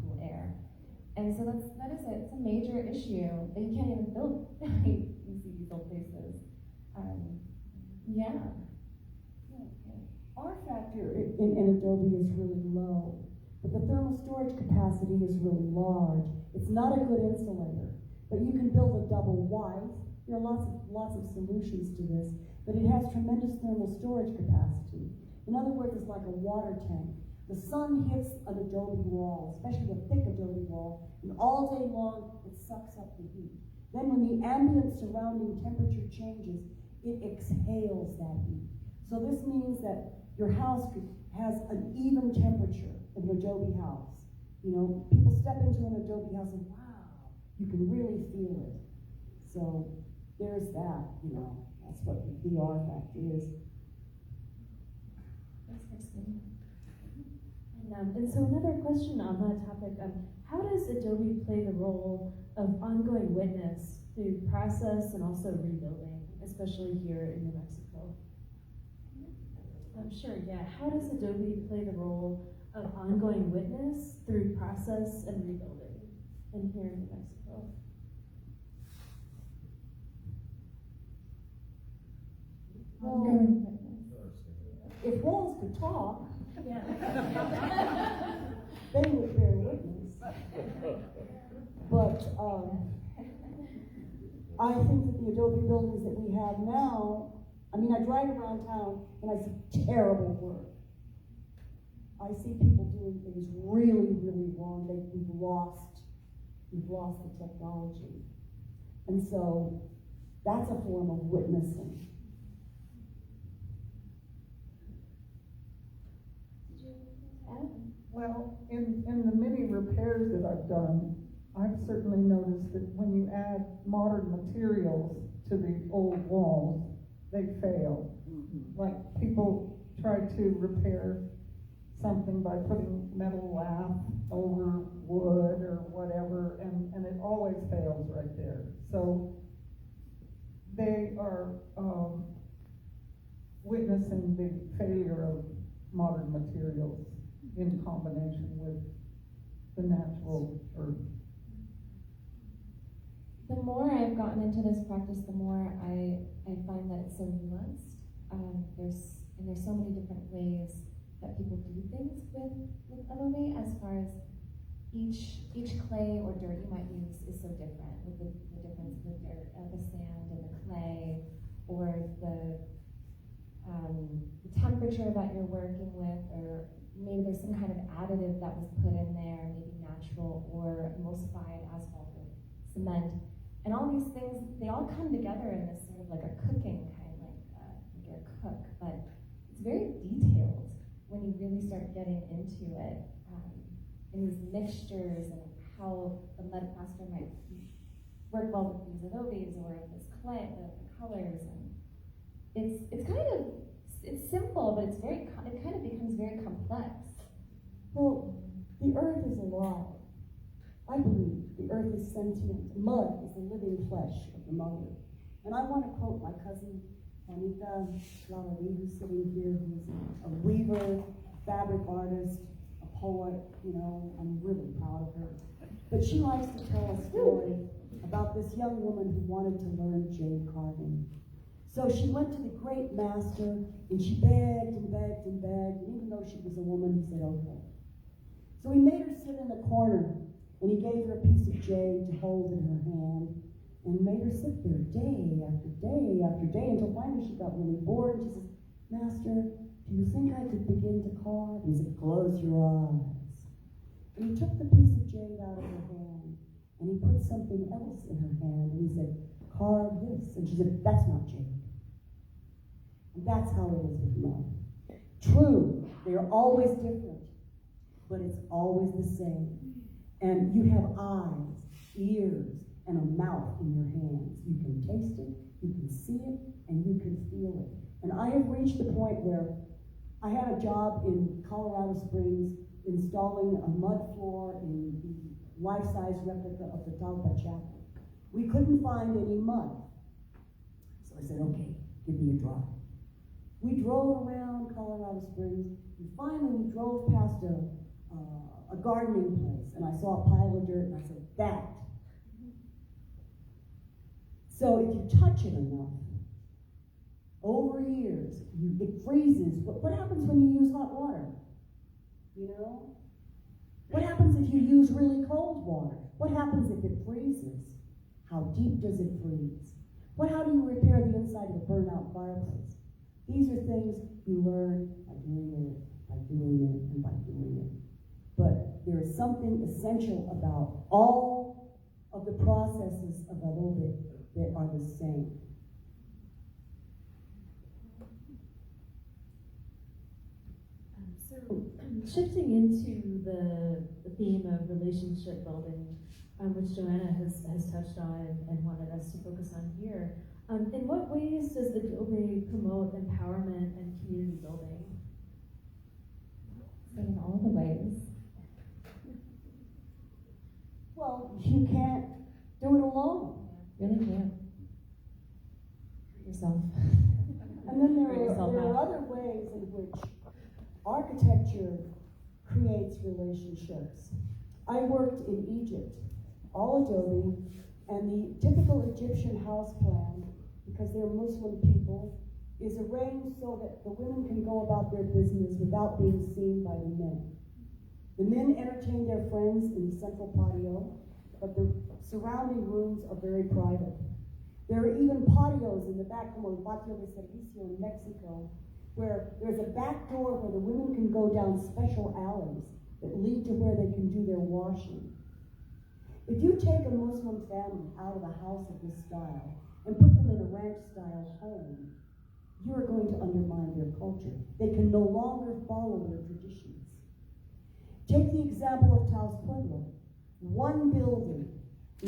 cool air. And so it's a major issue that you can't even build. You see these old places. Yeah. R factor in Adobe is really low, but the thermal storage capacity is really large. It's not a good insulator, but you can build a double wide. There are lots of solutions to this, but it has tremendous thermal storage capacity. In other words, it's like a water tank. The sun hits an Adobe wall, especially a thick Adobe wall, and all day long it sucks up the heat. Then when the ambient surrounding temperature changes, it exhales that heat. So this means that your house has an even temperature in an Adobe house. People step into an Adobe house and wow, you can really feel it. So there's that, that's what the R factor is. That's fascinating. And so another question on that topic, how does Adobe play the role of ongoing witness through process and also rebuilding, especially here in New Mexico? Sure, yeah. How does Adobe play the role of ongoing witness through process and rebuilding in here in New Mexico? Ongoing witness. If walls could talk, Yeah. they would bear witness. But I think that the Adobe buildings that we have now, I drive around town and I see terrible work. I see people doing things really, really wrong. We've lost the technology. And so that's a form of witnessing. Well, in the many repairs that I've done, I've certainly noticed that when you add modern materials to the old walls, they fail. Like people try to repair something by putting metal lath over wood or whatever, and it always fails right there. So they are witnessing the failure of modern materials in combination with the natural earth. The more I've gotten into this practice, the more I find that it's so nuanced. There's so many different ways that people do things with Adobe, as far as each clay or dirt you might use is so different, with the difference in the dirt, the sand and the clay, or the temperature that you're working with, or maybe there's some kind of additive that was put in there, maybe natural or emulsified asphalt or cement. And all these things, they all come together in this sort of like a cooking kind, like you're a cook, but it's very detailed when you really start getting into it, in these mixtures and how the mud plaster might work well with these Adobes or this clay, the colors, and it's simple, but it kind of becomes very complex. Well, the earth is alive. I believe the earth is sentient. Mud is the living flesh of the mother. And I want to quote my cousin, Anita, who's sitting here, who's a weaver, fabric artist, a poet, I'm really proud of her. But she likes to tell a story about this young woman who wanted to learn jade carving. So she went to the great master, and she begged and begged and begged, and even though she was a woman, he said, okay. So he made her sit in a corner, and he gave her a piece of jade to hold in her hand, and made her sit there day after day after day, until finally she got really bored, and she says, Master, do do you think I could begin to carve? He said, close your eyes. And he took the piece of jade out of her hand, and he put something else in her hand, and he said, carve this. And she said, that's not jade. And that's how it is with love. True, they are always different, but it's always the same. And you have eyes, ears, and a mouth in your hands. You can taste it, you can see it, and you can feel it. And I have reached the point where I had a job in Colorado Springs installing a mud floor in the life-size replica of the Talpa Chapel. We couldn't find any mud. So I said, okay, give me a drive. We drove around Colorado Springs, and finally we drove past a gardening place, and I saw a pile of dirt, and I said, that. So if you touch it enough, over years, it freezes. What happens when you use hot water? You know? What happens if you use really cold water? What happens if it freezes? How deep does it freeze? How do you repair the inside of a burnt-out fireplace? These are things you learn by doing it, by doing it, and by doing it. But there is something essential about all of the processes of Adobe that are the same. So, shifting into the theme of relationship building, which Joanna has touched on and wanted us to focus on here, in what ways does Adobe promote empowerment and community building? In all the ways. Well, you can't do it alone. Really can't. Yourself. And then there Bring yourself are out. other ways in which architecture creates relationships. I worked in Egypt, all Adobe, and the typical Egyptian house plan, because they're Muslim people, is arranged so that the women can go about their business without being seen by the men. The men entertain their friends in the central patio, but the surrounding rooms are very private. There are even patios in the back, como el patio de servicio in Mexico, where there's a back door where the women can go down special alleys that lead to where they can do their washing. If you take a Muslim family out of a house of this style and put them in a ranch-style home, you are going to undermine their culture. They can no longer follow their traditions. Take the example of Taos Pueblo. One building,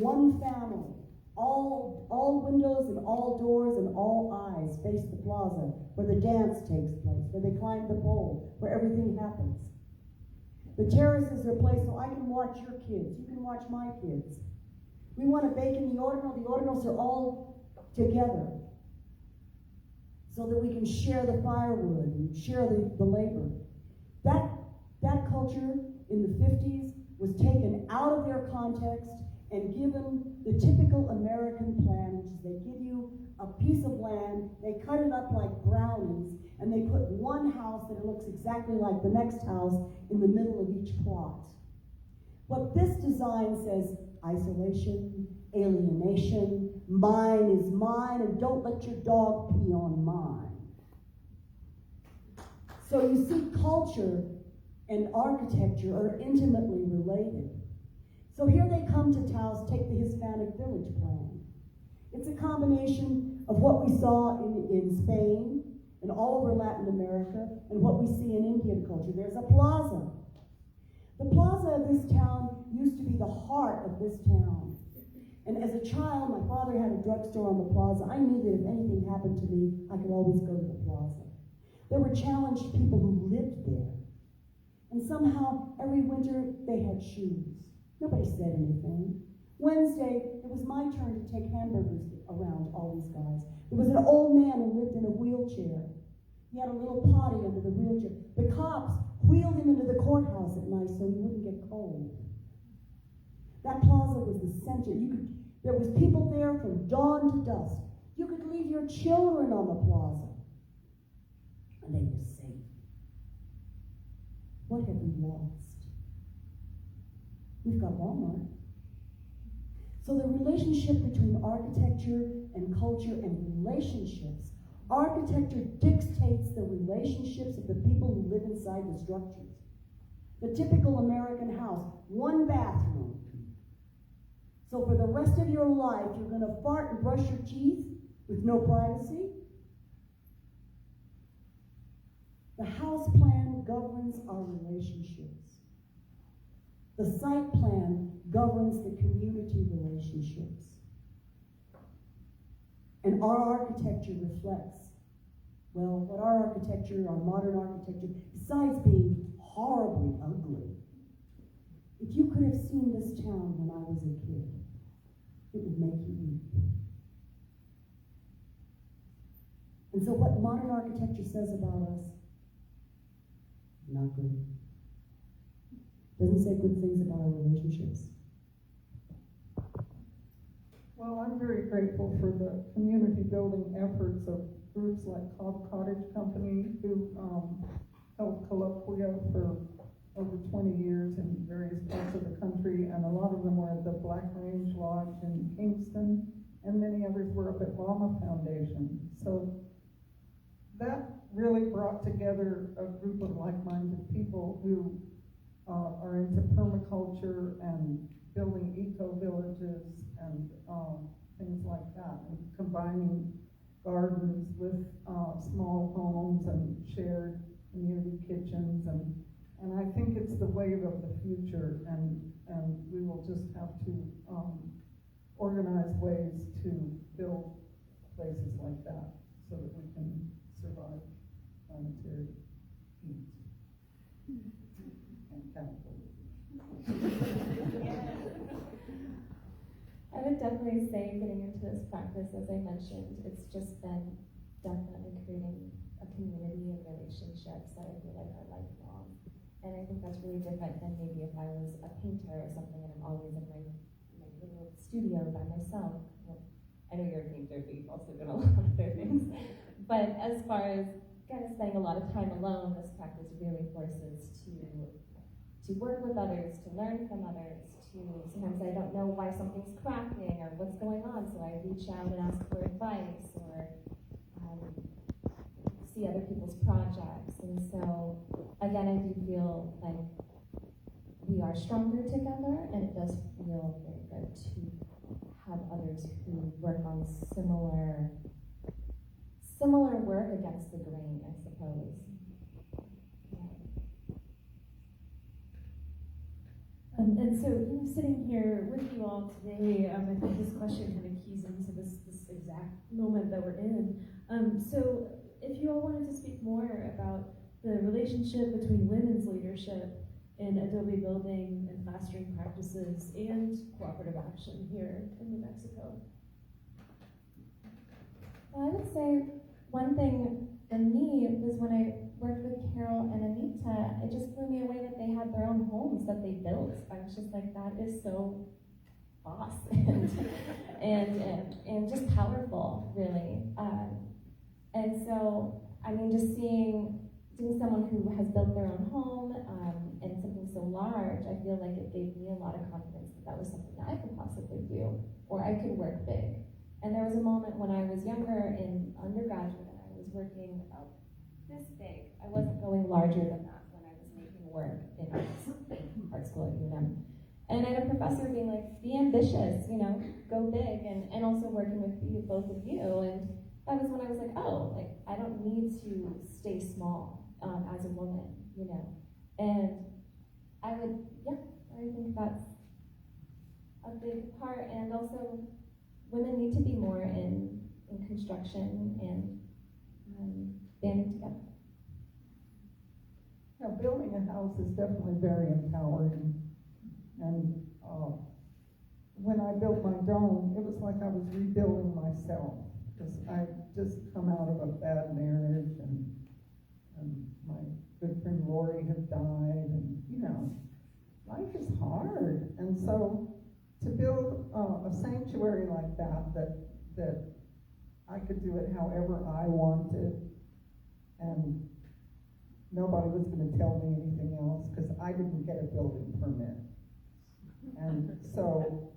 one family, all windows and all doors and all eyes face the plaza where the dance takes place, where they climb the pole, where everything happens. The terraces are placed so I can watch your kids, you can watch my kids. We want to bake in the hornos are all together so that we can share the firewood and share the labor. That culture in the 50s was taken out of their context and given the typical American plan, which is they give you a piece of land, they cut it up like brownies, and they put one house that looks exactly like the next house in the middle of each plot. What this design says, isolation, alienation, mine is mine, and don't let your dog pee on mine. So you see, culture and architecture are intimately related. So here they come to Taos, take the Hispanic Village Plan. It's a combination of what we saw in Spain and all over Latin America and what we see in Indian culture. There's a plaza. The plaza of this town used to be the heart of this town. And as a child, my father had a drugstore on the plaza. I knew that if anything happened to me, I could always go to the plaza. There were challenged people who lived there. And somehow, every winter, they had shoes. Nobody said anything. Wednesday, it was my turn to take hamburgers around all these guys. There was an old man who lived in a wheelchair. He had a little potty under the wheelchair. The cops wheeled him into the courthouse at night so he wouldn't get cold. That plaza was the center. There was people there from dawn to dusk. You could leave your children on the plaza, and they were safe. What have we lost? We've got Walmart. So the relationship between architecture and culture and relationships, architecture dictates the relationships the people who live inside the structures. The typical American house, one bathroom. So for the rest of your life, you're going to fart and brush your teeth with no privacy? The house plan governs our relationships. The site plan governs the community relationships. And our architecture reflects, well, what our architecture, our modern architecture, besides being horribly ugly, if you could have seen this town when I was a kid, it would make you weep. And so what modern architecture says about us is not good. Doesn't say good things about our relationships. Well, I'm very grateful for the community building efforts of groups like Cobb Cottage Company, who held colloquia for over 20 years in various parts of the country, and a lot of them were at the Black Range Lodge in Kingston, and many others were up at Lama Foundation. So that really brought together a group of like-minded people who are into permaculture and building eco-villages and things like that, and combining gardens with small homes and shared community kitchens, and I think it's the wave of the future, and we will just have to organize ways to build places like that so that we can survive planetary heat and capitalism. I would definitely say getting into this practice, as I mentioned, it's just been definitely creating a community and relationships that I feel like are lifelong. And I think that's really different than maybe if I was a painter or something and I'm always in my little studio by myself. Well, I know you're a painter, but you've also done a lot of other things. But as far as kind of spending a lot of time alone, this practice really forces to work with others, to learn from others, sometimes I don't know why something's cracking or what's going on, so I reach out and ask for advice or see other people's projects. And so, again, I do feel like we are stronger together, and it does feel very good to have others who work on similar work against the grain, I suppose. And so, sitting here with you all today, I think this question kind of keys into this exact moment that we're in. So, if you all wanted to speak more about the relationship between women's leadership in Adobe building and plastering practices and cooperative action here in New Mexico. Well, I would say one thing for me was when I worked with Carole and Anita, it just blew me away that they had their own homes that they built. I was just like, that is so awesome and just powerful, really. And so, I mean, just seeing someone who has built their own home and something so large, I feel like it gave me a lot of confidence that that was something that I could possibly do, or I could work big. And there was a moment when I was younger in undergraduate, and I was working about this big. I wasn't going larger than that when I was making work in art school at UNM. And I had a professor being like, be ambitious, go big, and also working with both of you. And that was when I was like, oh, like, I don't need to stay small as a woman, And I think that's a big part. And also, women need to be more in construction and banding together. Yeah, building a house is definitely very empowering. And when I built my dome, it was like I was rebuilding myself. Because I just come out of a bad marriage, and my good friend Lori had died, and life is hard. And so to build a sanctuary like that I could do it however I wanted, and nobody was going to tell me anything else because I didn't get a building permit. And so,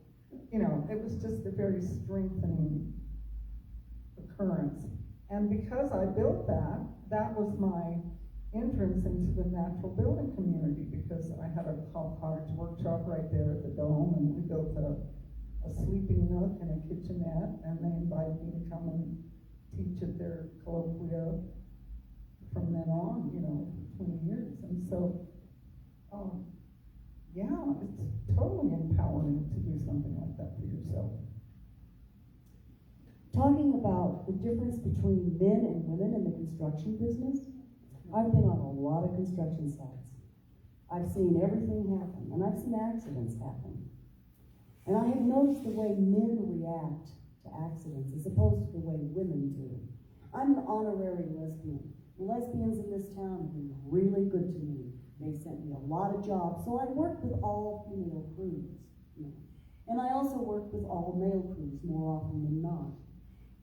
it was just a very strengthening occurrence. And because I built that was my entrance into the natural building community, because I had a cottage workshop right there at the Dome, and we built a sleeping nook and a kitchenette, and they invited me to come and teach at their colloquia from then on, 20 years. And so, yeah, it's totally empowering to do something like that for yourself. Talking about the difference between men and women in the construction business, I've been on a lot of construction sites. I've seen everything happen, and I've seen accidents happen. And I have noticed the way men react to accidents as opposed to the way women do. I'm an honorary lesbian. The lesbians in this town have been really good to me. They sent me a lot of jobs, so I worked with all female crews. And I also worked with all male crews more often than not.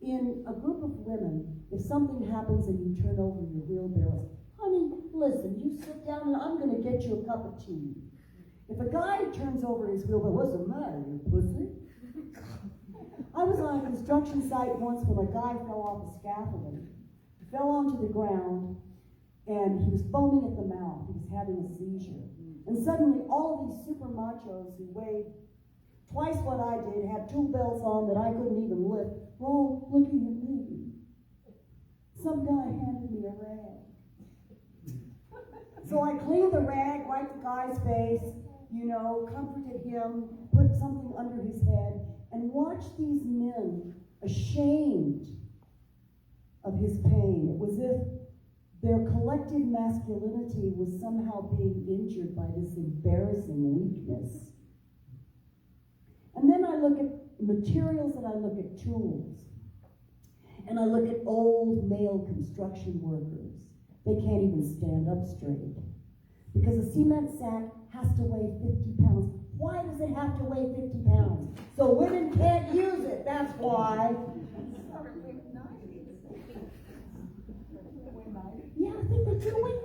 In a group of women, if something happens and you turn over your wheelbarrow, honey, listen, you sit down and I'm going to get you a cup of tea. If a guy turns over his wheelbarrow, what's the matter, you pussy? I was on a construction site once when a guy fell off a scaffolding. He fell onto the ground and he was foaming at the mouth. He was having a seizure. And suddenly all of these super machos who weighed twice what I did, had tool belts on that I couldn't even lift, were all looking at me. Some guy handed me a rag. So I cleaned the rag, wiped the guy's face, comforted him, put something under his head, and watched these men ashamed of his pain. It was as if their collective masculinity was somehow being injured by this embarrassing weakness. And then I look at materials and I look at tools. And I look at old male construction workers. They can't even stand up straight. Because a cement sack has to weigh 50 pounds. Why does it have to weigh 50 pounds? So women can't use it, that's why. Yeah, I think they do weigh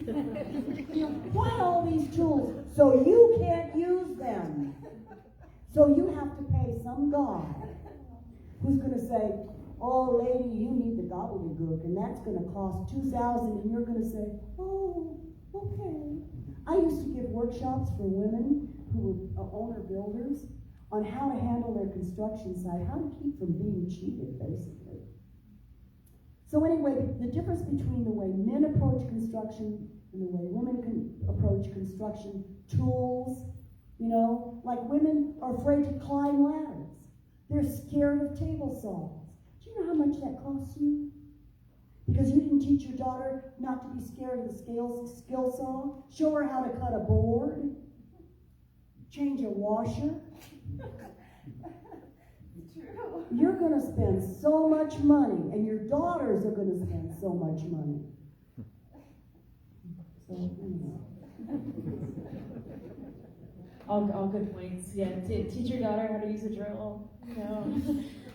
90. Why all these tools? So you can't use them. So you have to pay some guy who's going to say, oh, lady, you need the gobbledygook, and that's going to cost $2,000, and you're going to say, oh, okay. I used to give workshops for women who were owner builders on how to handle their construction site, how to keep from being cheated, basically. So anyway, the difference between the way men approach construction and the way women approach construction, tools, like women are afraid to climb ladders. They're scared of table saws. Do you know how much that costs you? Because you didn't teach your daughter not to be scared of the skill saw. Show her how to cut a board. Change a washer. True. You're going to spend so much money, and your daughters are going to spend so much money. So, All good points. Yeah, teach your daughter how to use a drill.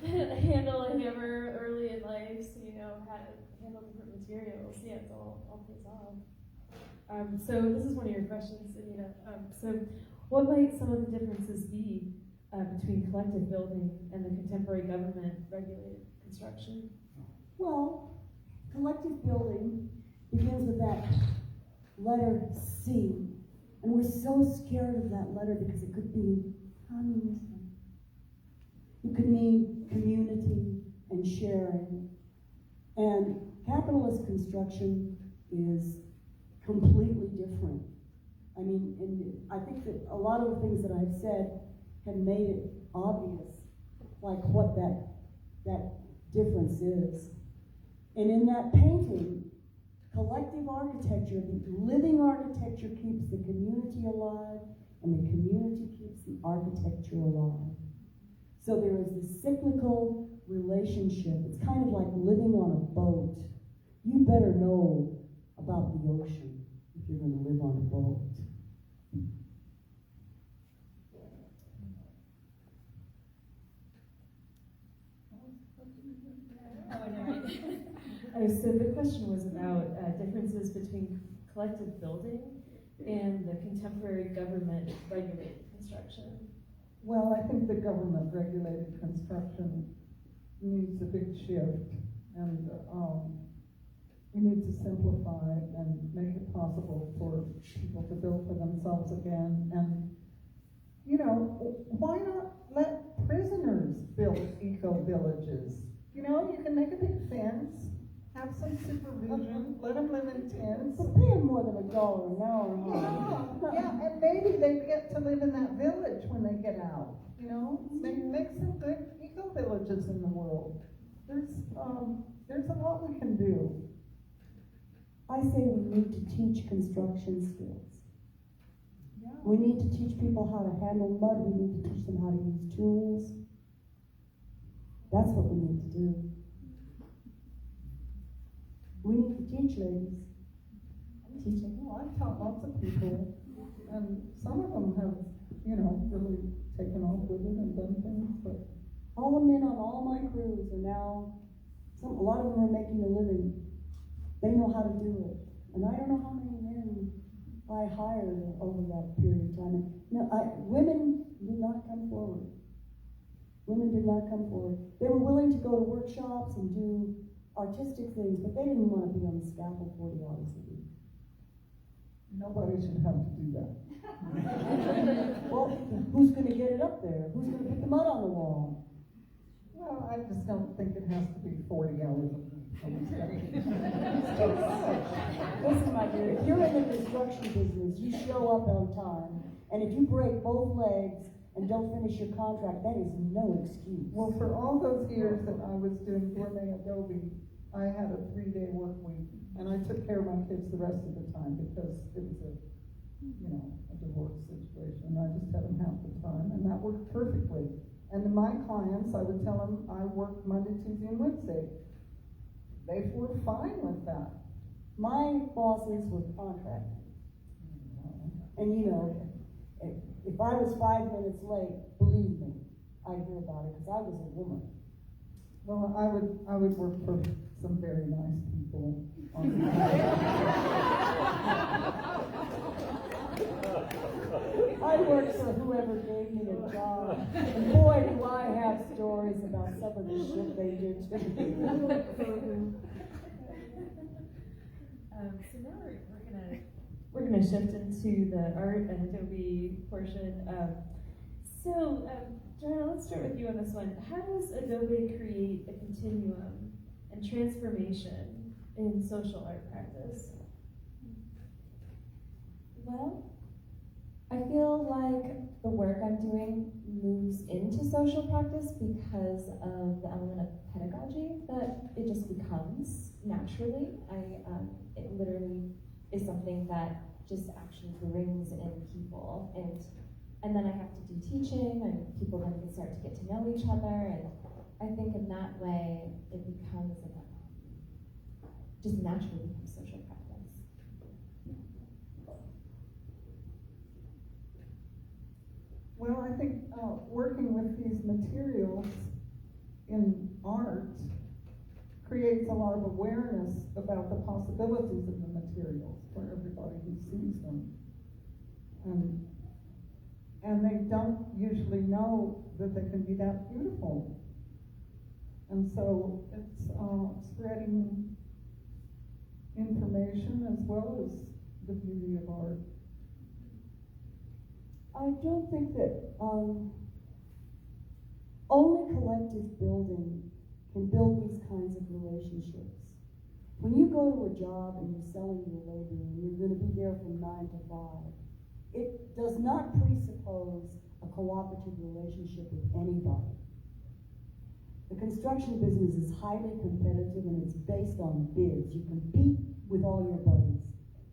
Handle a hammer early in life. So how to handle different materials. Yeah, it's all pays off. So this is one of your questions, Anita. So what might some of the differences be between collective building and the contemporary government-regulated construction? Well, collective building begins with that letter C. And we're so scared of that letter because it could be communism. It could mean community and sharing. And capitalist construction is completely different. I mean, I think that a lot of the things that I've said have made it obvious, like what that difference is. And in that painting, collective architecture, the living architecture keeps the community alive, and the community keeps the architecture alive. So there is this cyclical relationship. It's kind of like living on a boat. You better know about the ocean if you're going to live on a boat. So the question was about differences between collective building and the contemporary government-regulated construction. Well, I think the government-regulated construction needs a big shift, and we need to simplify and make it possible for people to build for themselves again. And, you know, why not let prisoners build eco-villages? You know, you can make a big fence, have some supervision, let them live in tents. But pay them more than $1 an hour. Yeah, and maybe they get to live in that village when they get out. You know, make some good eco-villages in the world. There's a lot we can do. I say we need to teach construction skills. Yeah. We need to teach people how to handle mud. We need to teach them how to use tools. That's what we need to do. We need to teach, ladies. I'm teaching. Well, I've taught lots of people, and some of them have, you know, really taken off with it and done things. But all the men on all my crews are now, a lot of them are making a living. They know how to do it. And I don't know how many men I hired over that period of time. No, women did not come forward. Women did not come forward. They were willing to go to workshops and do artistic things, but they didn't want to be on the scaffold 40 hours a week. nobody should have to do that. Well, who's going to get it up there? Who's going to put the mud on the wall? Well, I just don't think it has to be 40 hours a week. Listen, my dear, if you're in the construction business, you show up on time, and if you break both legs and don't finish your contract, that is no excuse. Well, for all those years that I was doing gourmet Adobe, I had a 3-day work week, and I took care of my kids the rest of the time because it was a divorce situation, and I just had them half the time, and that worked perfectly. And to my clients, I would tell them I worked Monday, Tuesday, and Wednesday. They were fine with that. My bosses were contractors. And if I was 5 minutes late, believe me, I'd hear about it because I was a woman. Well, I would work for some very nice people. I worked for whoever gave me a job. And boy, do I have stories about some of the shit they did to me. So now we're gonna shift into the art and Adobe portion. Joanna, let's start with you on this one. How does Adobe create a continuum and transformation in social art practice? Well, I feel like the work I'm doing moves into social practice because of the element of pedagogy that it just becomes naturally. It literally is something that just actually brings in people, and then I have to do teaching, and people then can start to get to know each other, and I think in that way it becomes just naturally becomes social practice. Well, I think working with these materials in art creates a lot of awareness about the possibilities of the materials for everybody who sees them. And they don't usually know that they can be that beautiful. And so it's spreading information as well as the beauty of art. I don't think that only collective building can build these kinds of relationships. When you go to a job and you're selling your labor and you're going to be there from 9 to 5, it does not presuppose a cooperative relationship with anybody. The construction business is highly competitive and it's based on bids. You compete with all your buddies.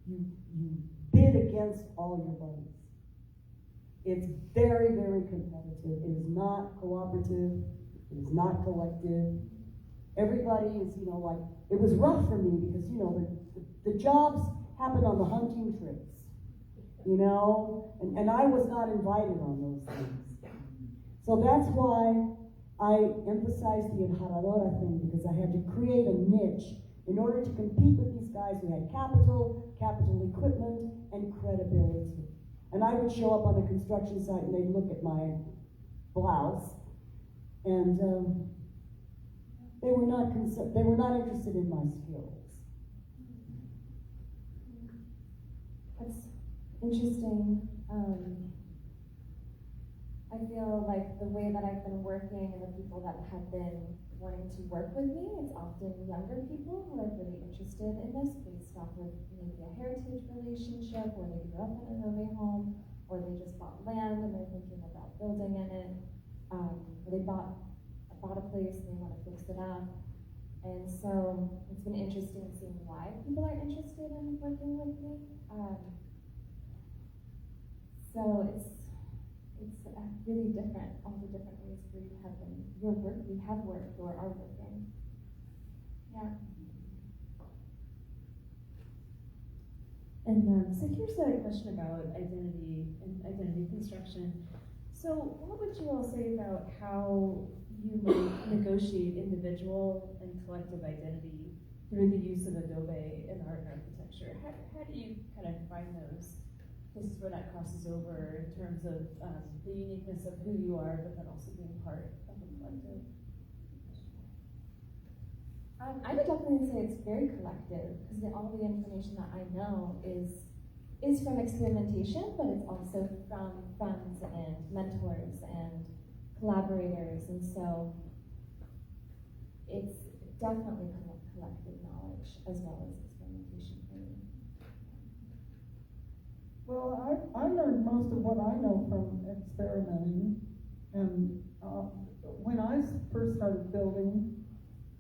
You bid against all your buddies. It's very, very competitive. It is not cooperative. It is not collective. Everybody is, it was rough for me because, the jobs happened on the hunting trips, and I was not invited on those things. So that's why I emphasized the enjaradora thing, because I had to create a niche in order to compete with these guys who had capital equipment, and credibility. And I would show up on the construction site and they'd look at my blouse, and they were not interested in my skills. interesting. I feel like the way that I've been working and the people that have been wanting to work with me, it's often younger people who are really interested in this based off of maybe a heritage relationship, or they grew up in an Adobe home, or they just bought land and they're thinking about building in it, or they bought a place and they want to fix it up. And so it's been interesting seeing why people are interested in working with me. So it's really different, all the different ways we have worked or are working. Yeah. And so here's a question about identity and identity construction. So what would you all say about how you might negotiate individual and collective identity through the use of Adobe in art and architecture? How do you kind of find those places where that crosses over in terms of the uniqueness of who you are, but then also being part of the collective? I would definitely say it's very collective, because all the information that I know is from experimentation, but it's also from friends and mentors and collaborators, and so it's definitely collective knowledge as well as experimentation for me. Well, I learned most of what I know from experimenting, and when I first started building,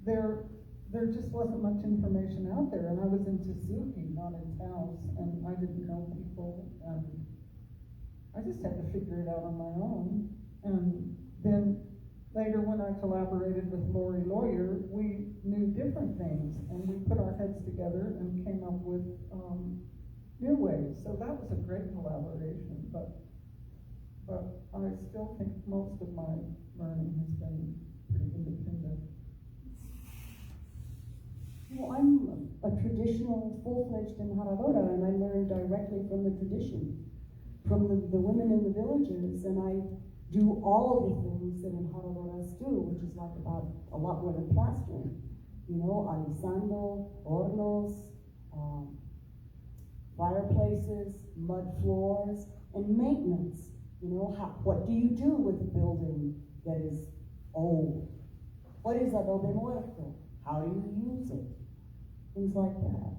there just wasn't much information out there, and I was in Suzuki, not in Taos, and I didn't know people, and I just had to figure it out on my own. And then later, when I collaborated with Lori Lawyer, we knew different things, and we put our heads together and came up with new ways. So that was a great collaboration, but I still think most of my learning has been pretty independent. Well, I'm a traditional, full-fledged embajadora, and I learned directly from the tradition, from the women in the villages, and I do all of the things that embaradoras do, which is like about a lot more than plastering. You know, alisando, hornos, fireplaces, mud floors, and maintenance. You know, what do you do with a building that is old? What is Adobe Muerto? How do you use it? Things like that.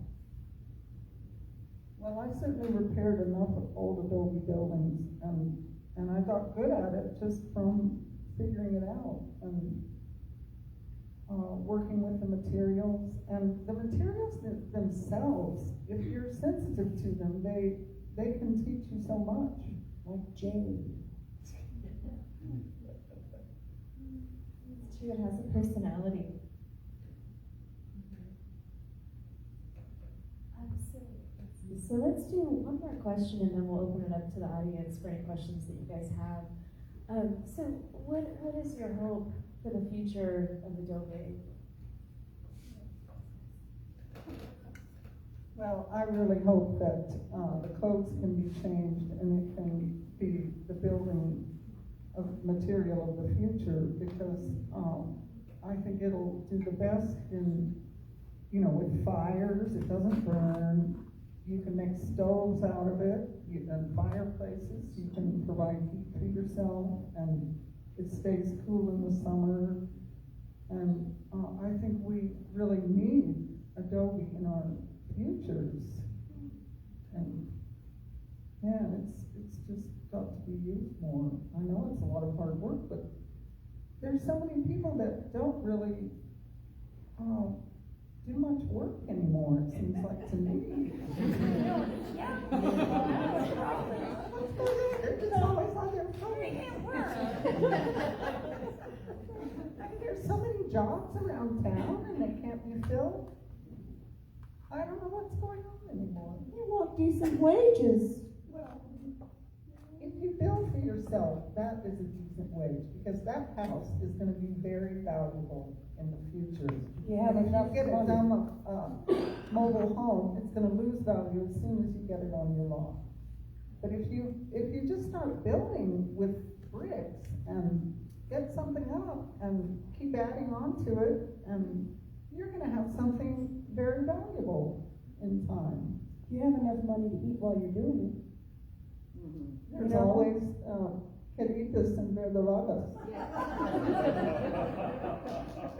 Well, I certainly repaired enough of old Adobe buildings, and I got good at it just from figuring it out and working with the materials. And the materials themselves, if you're sensitive to them, they can teach you so much. Like jade. It's true, it has a personality. So let's do one more question, and then we'll open it up to the audience for any questions that you guys have. So what is your hope for the future of Adobe? Well, I really hope that the codes can be changed and it can be the building of material of the future, because I think it'll do the best in, with fires. It doesn't burn. You can make stoves out of it, and fireplaces. You can provide heat for yourself, and it stays cool in the summer. And I think we really need Adobe in our futures. And yeah, it's just got to be used more. I know it's a lot of hard work, but there's so many people that don't really do much work anymore, it seems like to me. They're just always on their phone. They can't work. I mean, there's so many jobs around town and they can't be filled. I don't know what's going on anymore. You want decent wages. Well, if you build for yourself, that is a decent wage, because that house is going to be very valuable in the future. You have And if enough you get money. it done mobile home, it's going to lose value as soon as you get it on your lot. But if you just start building with bricks and get something up and keep adding on to it, and you're going to have something very valuable in time. You have enough money to eat while you're doing it. There's always queridas and verdoradas.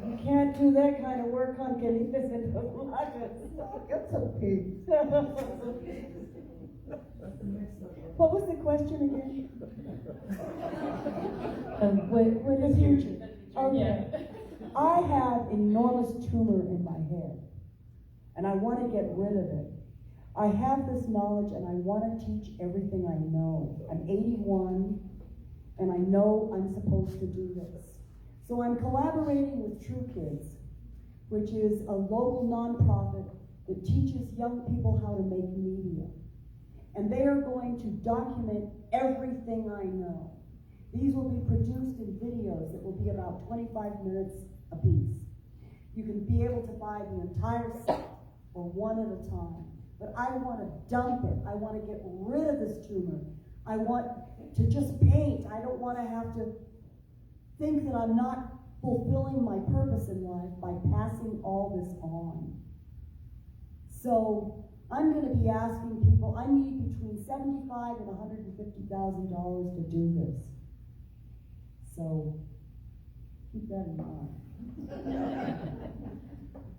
You can't do that kind of work on queridas and verdoradas. It's a pig. What was the question again? What The is future. Okay. Yeah. I have an enormous tumor in my head, and I want to get rid of it. I have this knowledge, and I want to teach everything I know. I'm 81, and I know I'm supposed to do this. So I'm collaborating with True Kids, which is a local nonprofit that teaches young people how to make media. And they are going to document everything I know. These will be produced in videos that will be about 25 minutes a piece. You can be able to buy the entire set or one at a time. But I want to dump it. I want to get rid of this tumor. I want to just paint. I don't want to have to think that I'm not fulfilling my purpose in life by passing all this on. So I'm going to be asking people, I need between $75,000 and $150,000 to do this. So keep that in mind.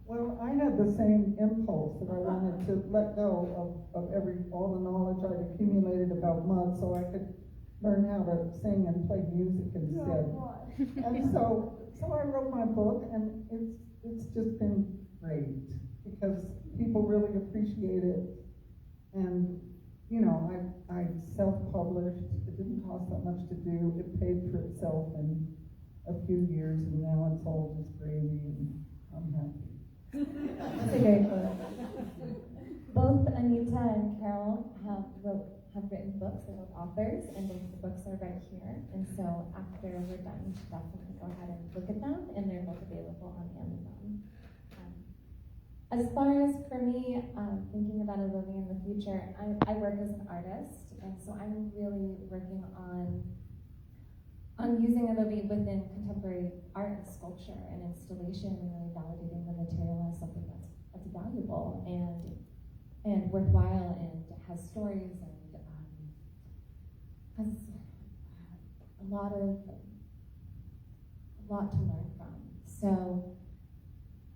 Well, I had the same impulse that I wanted to let go of all the knowledge I'd accumulated about mud so I could learn how to sing and play music instead. And so I wrote my book, and it's just been great because people really appreciate it. And you know, I self-published. It didn't cost that much to do. It paid for itself in a few years, and now it's all just gravy, and I'm happy. That's a great book. Both Anita and Carole have written books. They're both authors, and both the books are right here. And so after we're done, you should definitely go ahead and look at them, and they're both available on Amazon. As far as for me, thinking about Adobe in the future, I work as an artist, and so I'm really working on using Adobe within contemporary art and sculpture and installation, and really validating the material as something that's valuable and worthwhile and has stories and has a lot to learn from. So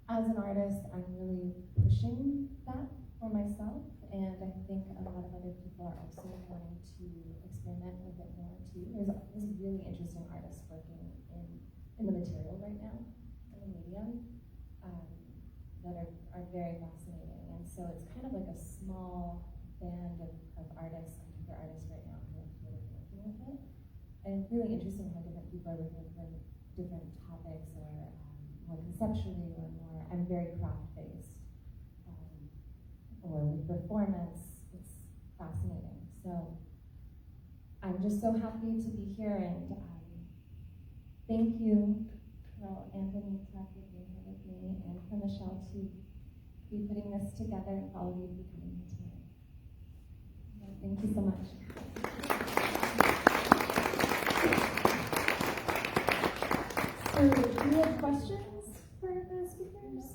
as an artist, I'm really pushing that for myself, and I think a lot of other people are also wanting to experiment with it more too. There's really interesting artists working in the material right now, in the medium, that are very fascinating. And so it's kind of like a small band of artists, contemporary artists right now who are really working with it. And it's really interesting how different people are looking for different topics or more conceptually or more, I'm very craft-based, or with performance. It's fascinating. So I'm just so happy to be here, and thank you, Carole and Anita, for being here with me, and for Michelle to be putting this together, and for all of you for coming here tonight. Thank you so much. So, do you have questions for the speakers?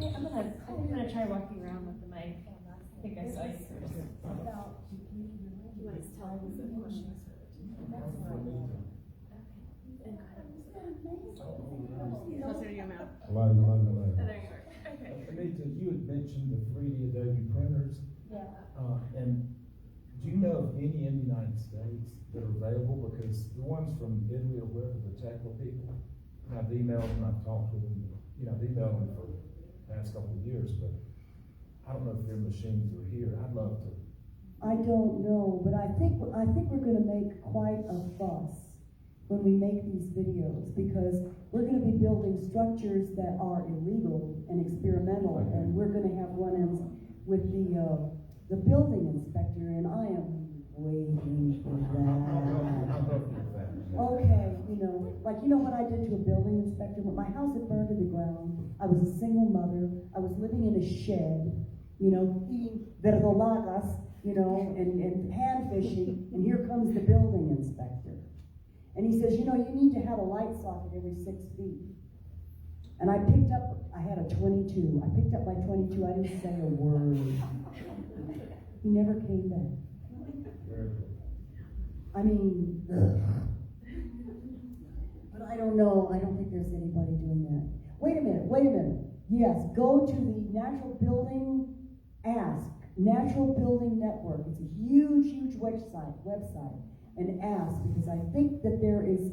Okay, I'm gonna try walking around with the mic. I think I saw you first. You want to tell us the questions? Closer to your mouth. Hello. Oh, there you are. Okay. Anita, you had mentioned the 3D Adobe printers. Yeah. And do you know of any in the United States that are available? Because the ones from Italy or wherever, the Tekla people, and I've emailed them, I've talked with them, I've emailed them for the past couple of years, but I don't know if their machines are here. I'd love to. I don't know, but I think we're going to make quite a fuss when we make these videos, because we're going to be building structures that are illegal and experimental, and we're going to have run-ins with the building inspector, and I am waiting for that. Okay, what I did to a building inspector when my house had burned to the ground. I was a single mother. I was living in a shed, eating verdolagas, and hand fishing, and here comes the building inspector. And he says, you need to have a light socket every 6 feet. And I had a 22. I picked up my 22, I didn't say a word. He never came back. I mean, but I don't know, I don't think there's anybody doing that. Wait a minute. Yes, go to the Natural Building Ask, Natural Building Network. It's a huge website, and ask, because I think that there is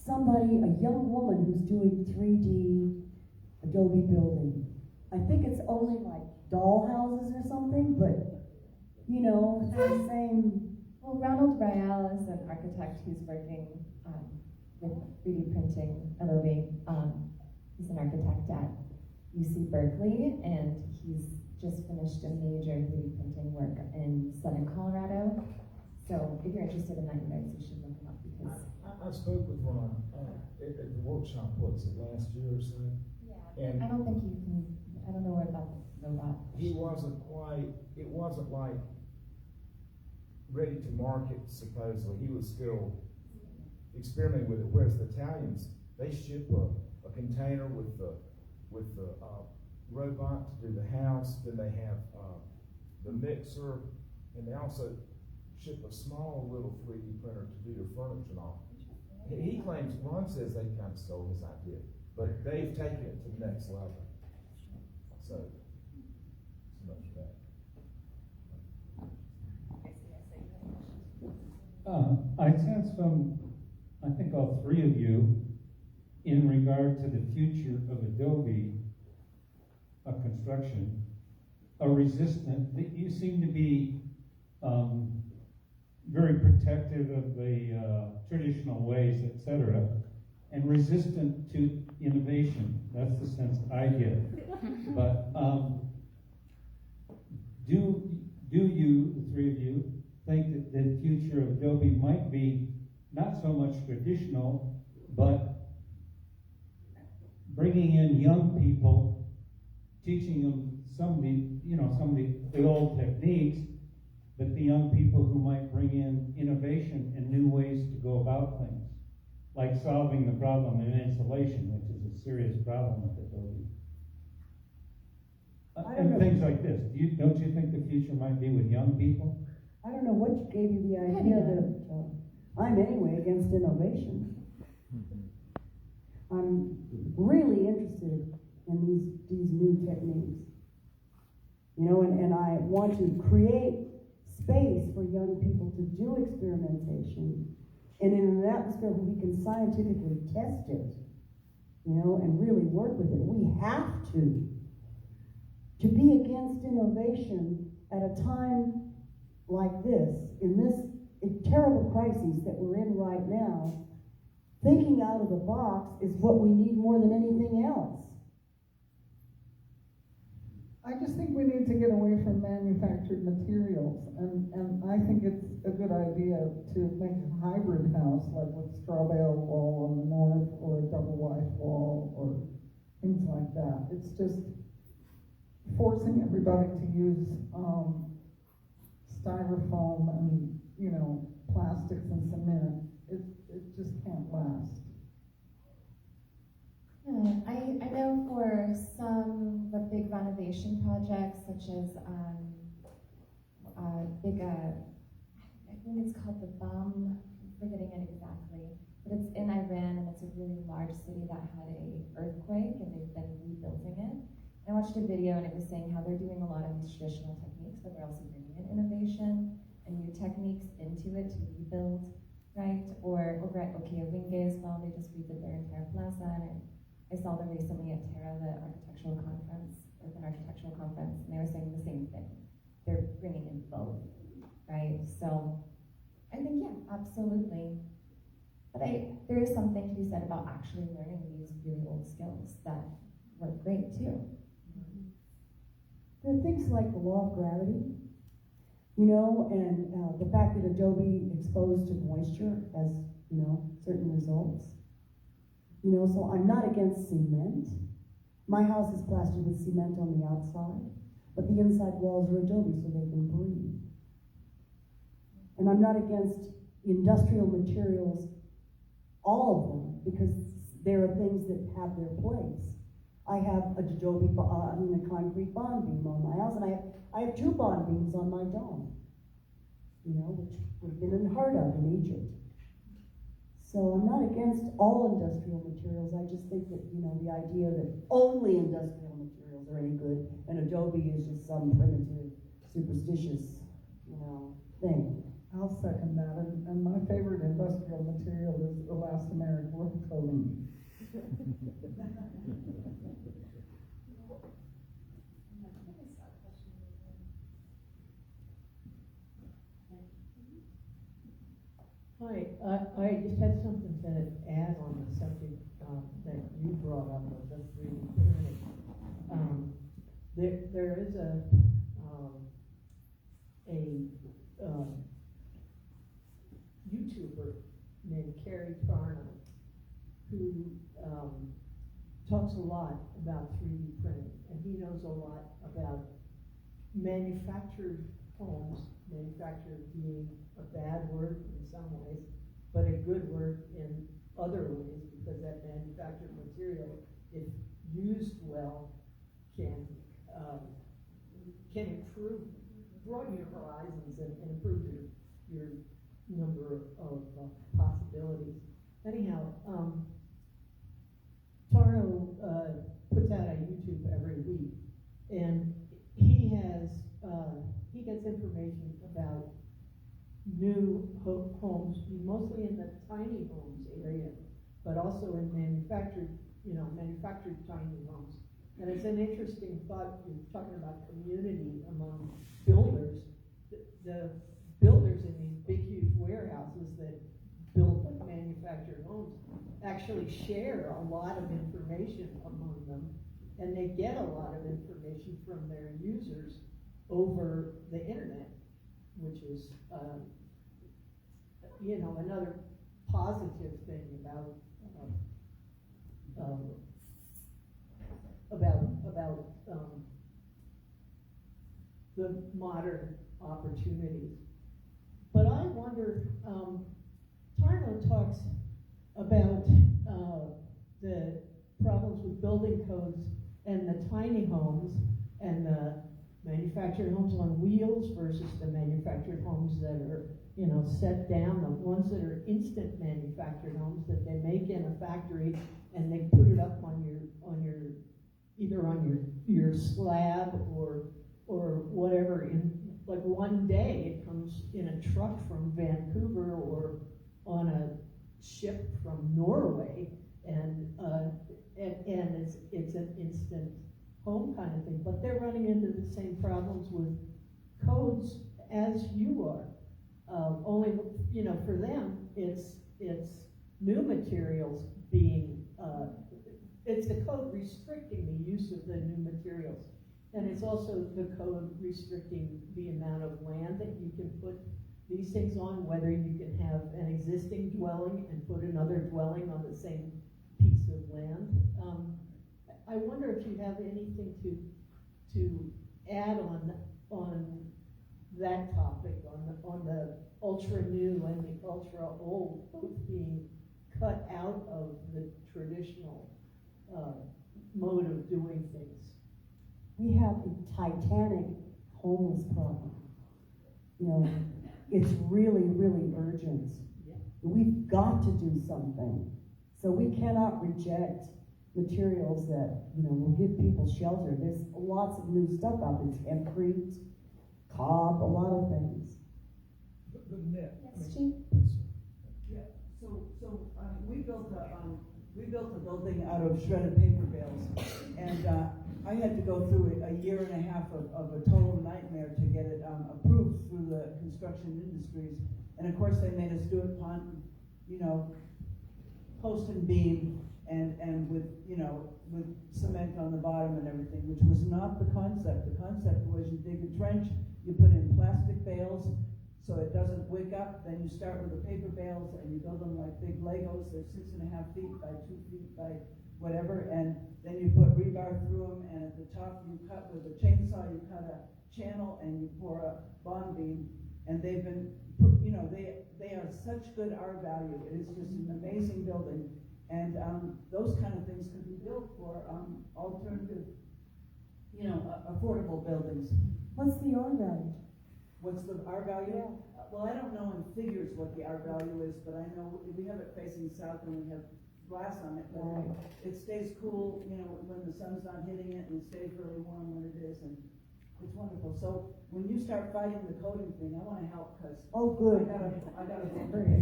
somebody, a young woman who's doing 3D Adobe building. I think it's only like doll houses or something, but you know, it's the same. Well, Ronald Royale is an architect who's working with 3D printing Adobe. He's an architect at UC Berkeley, and he's just finished a major 3D printing work in southern Colorado. So if you're interested in that, you guys, you should look him up because I spoke with Ron at the workshop, what's it, last year or so? And I don't think you can. I don't know about the robot. it wasn't like ready to market, supposedly. He was still experimenting with it, whereas the Italians, they ship a container with the robot to do the house, then they have the mixer, and they also ship a small little 3D printer to do your furniture and all. He claims, Ron says they kind of stole his idea, but they've taken it to the next level. So much for that. I sense from, I think all three of you, in regard to the future of Adobe construction, a resistant, that you seem to be very protective of the traditional ways, etc., and resistant to innovation. That's the sense I get. But do you, the three of you, think that the future of Adobe might be not so much traditional, but bringing in young people, teaching them some of the old techniques, but the young people who might bring in innovation and new ways to go about things, like solving the problem in insulation, which is a serious problem with Adobe. And things like this. Don't you think the future might be with young people? I don't know what gave you the idea that I'm anyway against innovation. I'm really interested in these new techniques. You know, and I want to create space for young people to do experimentation, and in an atmosphere where we can scientifically test it, you know, and really work with it. We have to be against innovation at a time like this, in this terrible crisis that we're in right now. Thinking out of the box is what we need more than anything else. I just think we need to get away from manufactured materials, and I think it's a good idea to make a hybrid house, like with straw bale wall on the north, or a double white wall, or things like that. It's just forcing everybody to use styrofoam and, you know, plastics and cement. It just can't last. I know for some the big renovation projects, such as I think it's called the BUM, I'm forgetting it exactly, but it's in Iran, and it's a really large city that had a earthquake, and they've been rebuilding it. And I watched a video, and it was saying how they're doing a lot of these traditional techniques, but they're also bringing in innovation and new techniques into it to rebuild, right? Or over at OK Awinge as well, they just redid their entire plaza, and I saw them recently at Terra, the architectural conference, open architectural conference, and they were saying the same thing. They're bringing in both, right? So I think, yeah, absolutely. But there is something to be said about actually learning these really old skills that work great too. There are things like the law of gravity, you know, and the fact that Adobe exposed to moisture has, you know, certain results. You know, so I'm not against cement. My house is plastered with cement on the outside, but the inside walls are Adobe so they can breathe. And I'm not against industrial materials, all of them, because there are things that have their place. I have a concrete bond beam on my house, and I have 2 bond beams on my dome. which would have been unheard of in Egypt. So I'm not against all industrial materials. I just think that, the idea that only industrial materials are any good and Adobe is just some primitive, superstitious, thing. I'll second that, and my favorite industrial material is elastomeric wool clothing. Hi, I just had something to add on the subject that you brought up of the 3D printing. There is a YouTuber named Carole who talks a lot about 3D printing, and he knows a lot about manufactured homes, manufactured being a bad word in some ways, but a good word in other ways, because that manufactured material, if used well, can improve, broaden your horizons and improve your number of possibilities. Anyhow, Tarno puts out a YouTube every week, and he gets information about new homes, mostly in the tiny homes area, but also in manufactured tiny homes. And it's an interesting thought, you're talking about community among builders. The builders in these big, huge warehouses that build manufactured homes actually share a lot of information among them, and they get a lot of information from their users over the internet, which is another positive thing about the modern opportunities. But I wonder, Tarno talks about the problems with building codes and the tiny homes and the manufactured homes on wheels versus the manufactured homes that are, set down, the ones that are instant manufactured homes that they make in a factory and they put it up on your slab or whatever in like one day. It comes in a truck from Vancouver or on a ship from Norway, and it's an instant home kind of thing. But they're running into the same problems with codes as you are. Only, for them, it's new materials being, it's the code restricting the use of the new materials. And it's also the code restricting the amount of land that you can put these things on, whether you can have an existing dwelling and put another dwelling on the same piece of land. I wonder if you have anything to add on that topic, on the ultra new and the ultra old, both being cut out of the traditional mode of doing things. We have the titanic homeless problem. It's really, really urgent. Yeah. We've got to do something. So we cannot reject materials that, will give people shelter. There's lots of new stuff out there. Hempcrete, cob, a lot of things. The net. Yes, Chief? Yeah, so we built a building out of shredded paper bales, and I had to go through a year and a half of a total nightmare to get it approved through the construction industries. And of course they made us do it on, post and beam and with cement on the bottom and everything, which was not the concept. The concept was you dig a trench, you put in plastic bales so it doesn't wick up, then you start with the paper bales and you build them like big Legos. They're 6.5 feet by 2 feet by whatever, and then you put rebar through them, and at the top you cut with a chainsaw, you cut a channel and you pour a bond beam, and they've been, they are such good R value. It is just an amazing building, and those kind of things could be built for alternative, affordable buildings. What's the R value? What's the R value? Well, I don't know in figures what the R value is, but I know we have it facing south and we have glass on it, but it stays cool, you know, when the sun's not hitting it, and it stays really warm when it is, and it's wonderful. So when you start fighting the coding thing, I wanna help, cause Oh, good. I gotta.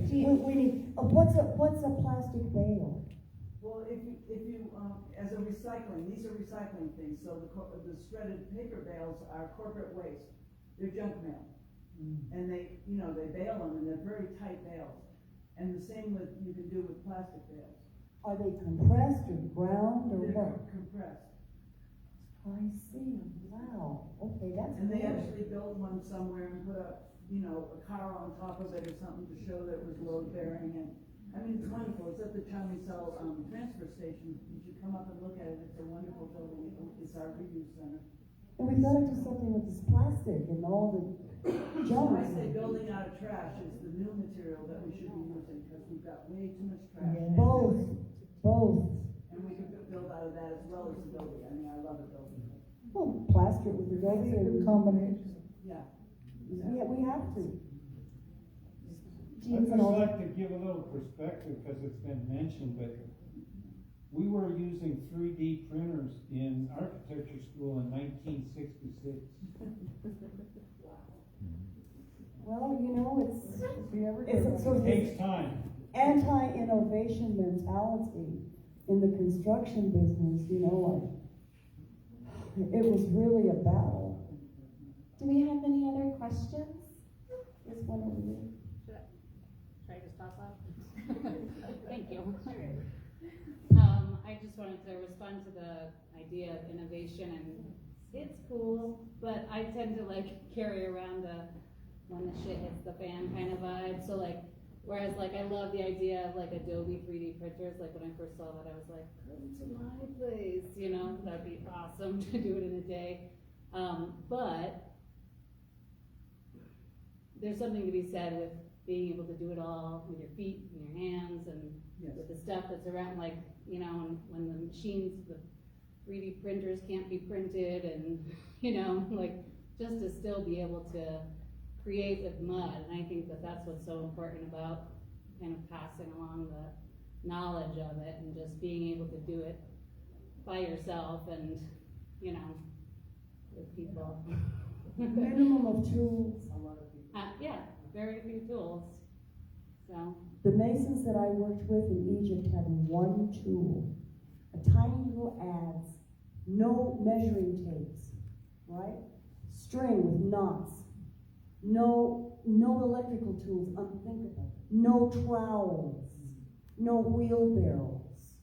We need, what's a plastic bale? Well, if you, as a recycling, these are recycling things, so the shredded paper bales are corporate waste, they're junk mail. And they, you know, they bale them, and they're very tight bales. And the same with, you can do with plastic bales. Are they compressed or ground or They're what? compressed. I see, wow, okay, that's. And they good. actually built one somewhere and put a, you know, a car on top of it or something to show that it was load bearing, and, I mean, it's wonderful. It's at the Chinese transfer station. You should come up and look at it. It's a wonderful building. It's our reuse center. And we've got to do something with this plastic and all the junk. When I say building out of trash, it's the new material that we should be using, because we've got way too much trash. Both. And we can build out of that as well as Adobe. I mean, I love Adobe. Well, plaster it with Adobe and combination. Yeah. Yeah, we have to. I'd just like to give a little perspective, because it's been mentioned, but we were using 3D printers in architecture school in 1966. Well, you know, it's It sort of takes time. anti-innovation mentality in the construction business, you know, like, it was really a battle. Do we have any other questions? There's one over here. Should I just toss off? Thank you. I just wanted to respond to the idea of innovation, and it's cool, but I tend to like carry around the when the shit hits the fan kind of vibe. So like, whereas like I love the idea of like Adobe 3D printers. Like when I first saw that, I was like, come to my place, you know, that'd be awesome to do it in a day. But there's something to be said with being able to do it all with your feet and your hands, and with the stuff that's around, like, you know, when the machines, the 3D printers can't be printed, and, you know, like, just to still be able to create with mud. And I think that that's what's so important about kind of passing along the knowledge of it, and just being able to do it by yourself and, you know, with people. Minimum of tools. Yeah, very few tools. So. The masons that I worked with in Egypt had one tool, a tiny little adze, no measuring tapes, right? String with knots, no electrical tools, unthinkable, no trowels, no wheelbarrows,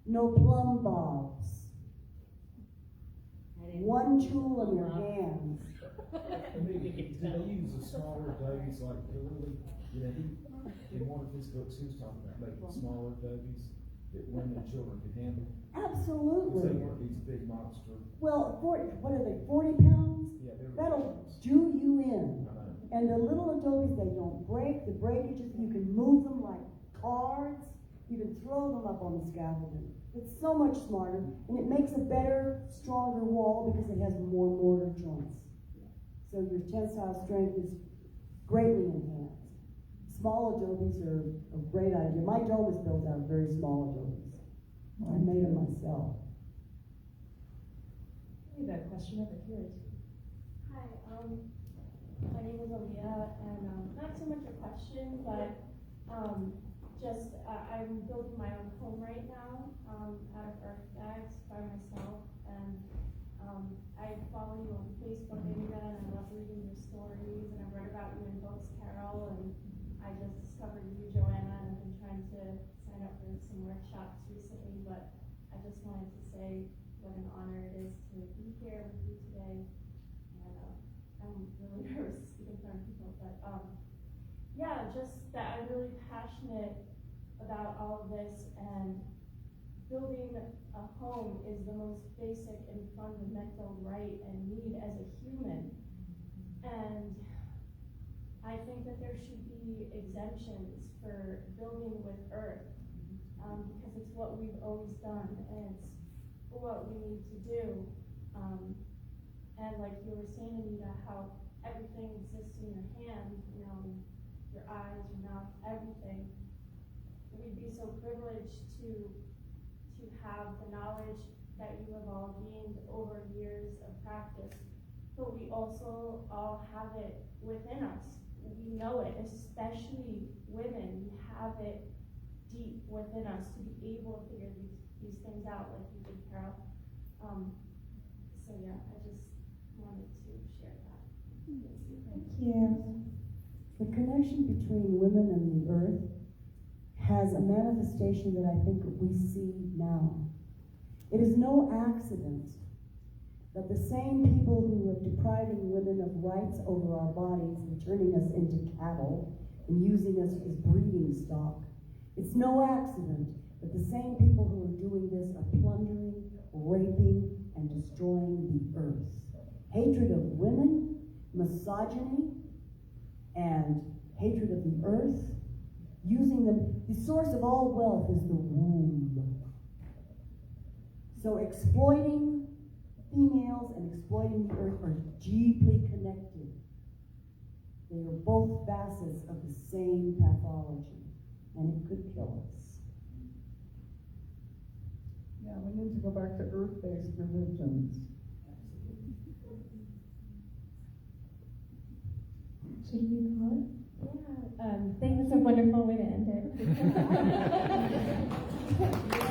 no plumb bobs. One tool in your hands. Do they use the smaller Adobe's like Carole? You know, in one of his books, he was talking about making smaller Adobe's that women and children could handle. Absolutely. They weren't these big monster. Well, what are they, 40 pounds? Yeah, they're That'll ridiculous. do you in. I know. And the little Adobes, they don't break. The breakages, you can move them like cards. You can throw them up on the scaffolding. It's so much smarter, and it makes a better, stronger wall because it has more mortar joints. So your tensile strength is greatly enhanced. Small Adobes are a great idea. My dome is built out of very small Adobes. I made them myself. We have a question over here. Hi, my name is Anita, and not so much a question, but just I'm building my own home right now out of earth bags by myself, and I follow you on Facebook, Anita, and I love reading your stories, and I've read about you in books, Carole, and I just discovered you, Joanna, and I've been trying to sign up for some workshops recently, but I just wanted to say what an honor it is to be here with you today. And I'm really nervous to speak in front of people, but yeah, just that I'm really passionate about all of this, and building a home is the most basic and fundamental right and need as a human. And I think that there should be exemptions for building with earth, because it's what we've always done, and it's what we need to do. And like you were saying, Anita, how everything exists in your hand, you know, your eyes, your mouth, everything. We'd be so privileged to have the knowledge that you have all gained over years of practice, but we also all have it within us. We know it, especially women. We have it deep within us to be able to figure these things out, like you did, Carole. So yeah, I just wanted to share that. Thank you. The connection between women and the earth has a manifestation that I think we see now. It is no accident that the same people who are depriving women of rights over our bodies and turning us into cattle and using us as breeding stock, it's no accident that the same people who are doing this are plundering, raping, and destroying the earth. Hatred of women, misogyny, and hatred of the earth, using them. The source of all wealth is the womb. So exploiting females and exploiting the earth are deeply connected. They are both facets of the same pathology, and it could kill us. Yeah, we need to go back to earth-based religions. Should we call it? Yeah, I think that's a wonderful way to end it.